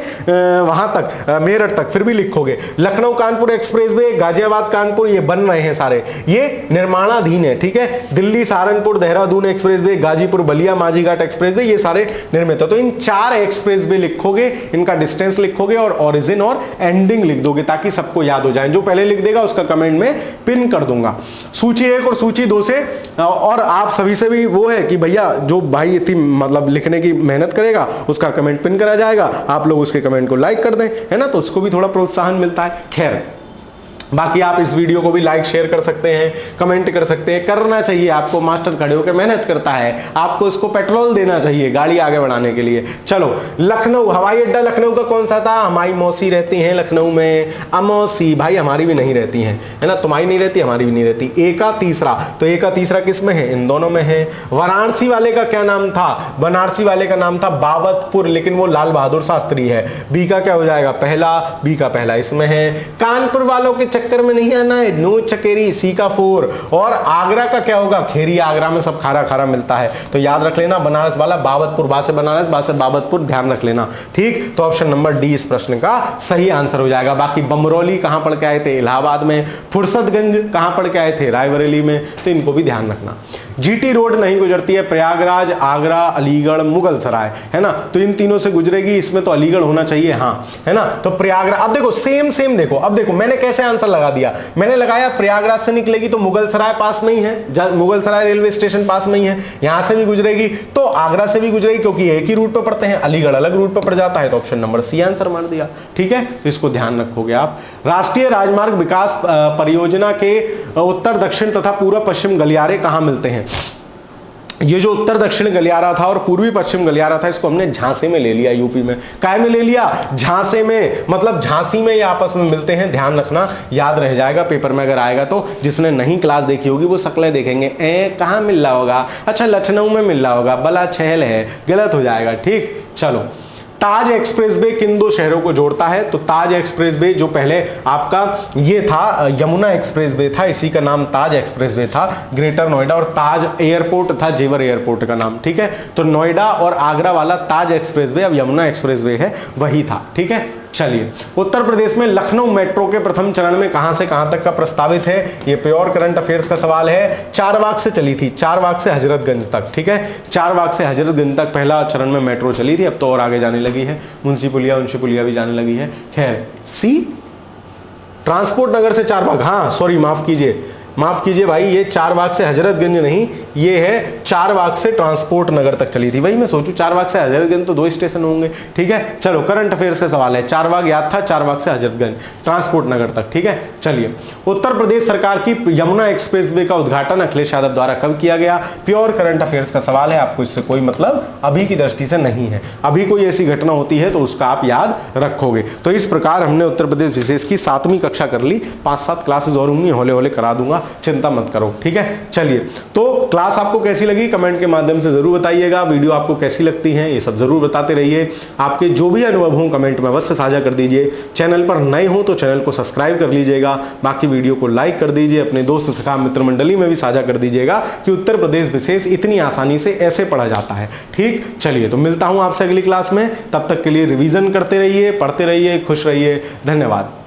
वहां तक मेरठ तक, फिर भी लिखोगे। लखनऊ कानपुर एक्सप्रेसवे, गाजियाबाद कानपुर, ये बन रहे हैं सारे, ये निर्माणाधीन है, ठीक है। दिल्ली सहारनपुर देहरादून एक्सप्रेसवे, गाजीपुर बलिया माझीघाट एक्सप्रेसवे, ये सारे निर्मित है। तो इन 4 एक्सप्रेसवे लिखोगे, इनका डिस्टेंस लिखोगे और ओरिजिन और एंडिंग लिख दोगे ताकि सबको याद हो जाए। जो पहले लिख देगा उसका कमेंट में पिन कर दूंगा। सूची 1 और सूची 2 से, और आप सभी से भी वो है कि भैया जो भाई इतनी मतलब लिखने की मेहनत करेगा उसका कमेंट पिन करा जाएगा, आप लोग उसके कमेंट को लाइक कर दें, है ना, तो उसको भी थोड़ा प्रोत्साहन मिलता है। खैर, बाकी आप इस वीडियो को भी लाइक शेयर कर सकते हैं, कमेंट कर सकते हैं, करना चाहिए आपको। मास्टर खड़े होकर मेहनत करता है, आपको इसको पेट्रोल देना चाहिए गाड़ी आगे बढ़ाने के लिए। चलो, लखनऊ हवाई अड्डा लखनऊ का कौन सा था? हमारी मौसी रहती हैं लखनऊ में, अमौसी, भाई हमारी भी नहीं रहती हैं, है ना, तुम्हारी नहीं रहती, हमारी भी नहीं रहती। ए का तीसरा, तो ए का तीसरा किस में है? इन दोनों में है। वाराणसी वाले का क्या नाम था? बनारसी वाले का नाम था बाबतपुर, लेकिन वो लाल बहादुर शास्त्री है। बी का क्या हो जाएगा? पहला, बी का पहला इसमें है। कानपुर वालों के चक्कर में नहीं आना है, नो चकेरी, सी का 4। और आगरा का क्या होगा? खेरी, आगरा में सब खारा खारा मिलता है, तो याद रख लेना। बनारस वाला बाबतपुर, बा से बनारस, बा से बाबतपुर, ध्यान रख लेना, ठीक। तो ऑप्शन नंबर डी इस प्रश्न का सही आंसर हो जाएगा। बाकी बमरौली कहां पढ़ के आए थे? इलाहाबाद में। फुर्सतगंज कहां पढ़ के आए थे? रायबरेली में, तो इनको भी ध्यान रखना। जीटी रोड नहीं गुजरती है, प्रयागराज, आगरा, अलीगढ़, मुगल सराय, है ना, तो इन तीनों से गुजरेगी, इसमें तो अलीगढ़ होना चाहिए, हाँ, है ना। तो प्रयागराज, अब देखो सेम देखो, अब देखो मैंने कैसे आंसर लगा दिया। मैंने लगाया प्रयागराज से निकलेगी तो मुगल सराय पास में ही है, मुगल सराय रेलवे स्टेशन पास में ही है, यहां से भी गुजरेगी तो आगरा से भी गुजरेगी, क्योंकि एक ही रूट पर पड़ते हैं। अलीगढ़ अलग रूट पर पड़ जाता है, तो ऑप्शन नंबर सी आंसर मार दिया, ठीक है। तो इसको ध्यान रखोगे आप। राष्ट्रीय राजमार्ग विकास परियोजना के उत्तर दक्षिण तथा पूर्व पश्चिम गलियारे कहां मिलते हैं? ये जो उत्तर दक्षिण गलियारा था और पूर्वी पश्चिम गलियारा था, इसको हमने झांसी में ले लिया, यूपी में। काय में ले लिया? झांसी में, मतलब झांसी में ये आपस में मिलते हैं, ध्यान रखना, याद रह जाएगा पेपर में अगर आएगा तो। जिसने नहीं क्लास देखी होगी वो शक्लें देखेंगे, कहां मिल रहा होगा? अच्छा लखनऊ में मिल रहा होगा, बला छहल है, गलत हो जाएगा, ठीक। चलो, ताज एक्सप्रेसवे किन 2 शहरों को जोड़ता है? तो ताज एक्सप्रेसवे जो पहले आपका ये था यमुना एक्सप्रेसवे था, इसी का नाम ताज एक्सप्रेसवे था, ग्रेटर नोएडा, और ताज एयरपोर्ट था जेवर एयरपोर्ट का नाम, ठीक है। तो नोएडा और आगरा वाला ताज एक्सप्रेसवे अब यमुना एक्सप्रेसवे है, वही था, ठीक है। चलिए, उत्तर प्रदेश में लखनऊ मेट्रो के प्रथम चरण में कहां से कहां तक का प्रस्तावित है? ये प्योर करंट अफेयर्स का सवाल है। चारबाग से चली थी, चारबाग से हजरतगंज तक, ठीक है, चारबाग से हजरतगंज तक पहला चरण में मेट्रो चली थी, अब तो और आगे जाने लगी है, मुंशीपुलिया भी जाने लगी है। खैर, सी ट्रांसपोर्ट नगर से चारबाग, हाँ सॉरी, माफ कीजिए भाई, ये चारबाग से हजरतगंज नहीं, ये है चारबाग से ट्रांसपोर्ट नगर तक चली थी। वही मैं सोचूं, चारबाग से हजरतगंज तो 2 स्टेशन होंगे, ठीक है। चलो, करंट अफेयर्स का सवाल है, चारबाग याद था, चारबाग से हजरतगंज ट्रांसपोर्ट नगर तक, ठीक है। चलिए, उत्तर प्रदेश सरकार की यमुना एक्सप्रेसवे का उद्घाटन अखिलेश यादव द्वारा कब किया गया? प्योर करंट अफेयर्स का सवाल है, आपको इससे कोई मतलब अभी की दृष्टि से नहीं है। अभी कोई ऐसी घटना होती है तो उसका आप याद रखोगे। तो इस प्रकार हमने उत्तर प्रदेश विशेष की 7वीं कक्षा कर ली, 5-7 क्लासेस और होंगी, हौले हौले करा दूंगा, चिंता मत करो, ठीक है। चलिए, तो क्लास क्लास आपको कैसी लगी कमेंट के माध्यम से जरूर बताइएगा। वीडियो आपको कैसी लगती है ये सब जरूर बताते रहिए। आपके जो भी अनुभव हो कमेंट में अवश्य साझा कर दीजिए। चैनल पर नए हो तो चैनल को सब्सक्राइब कर लीजिएगा। बाकी वीडियो को लाइक कर दीजिए, अपने दोस्त सखा मित्र मंडली में भी साझा कर दीजिएगा कि उत्तर प्रदेश विशेष इतनी आसानी से ऐसे पढ़ा जाता है। ठीक, चलिए तो मिलता हूं आपसे अगली क्लास में। तब तक के लिए रिवीजन करते रहिए, पढ़ते रहिए, खुश रहिए। धन्यवाद।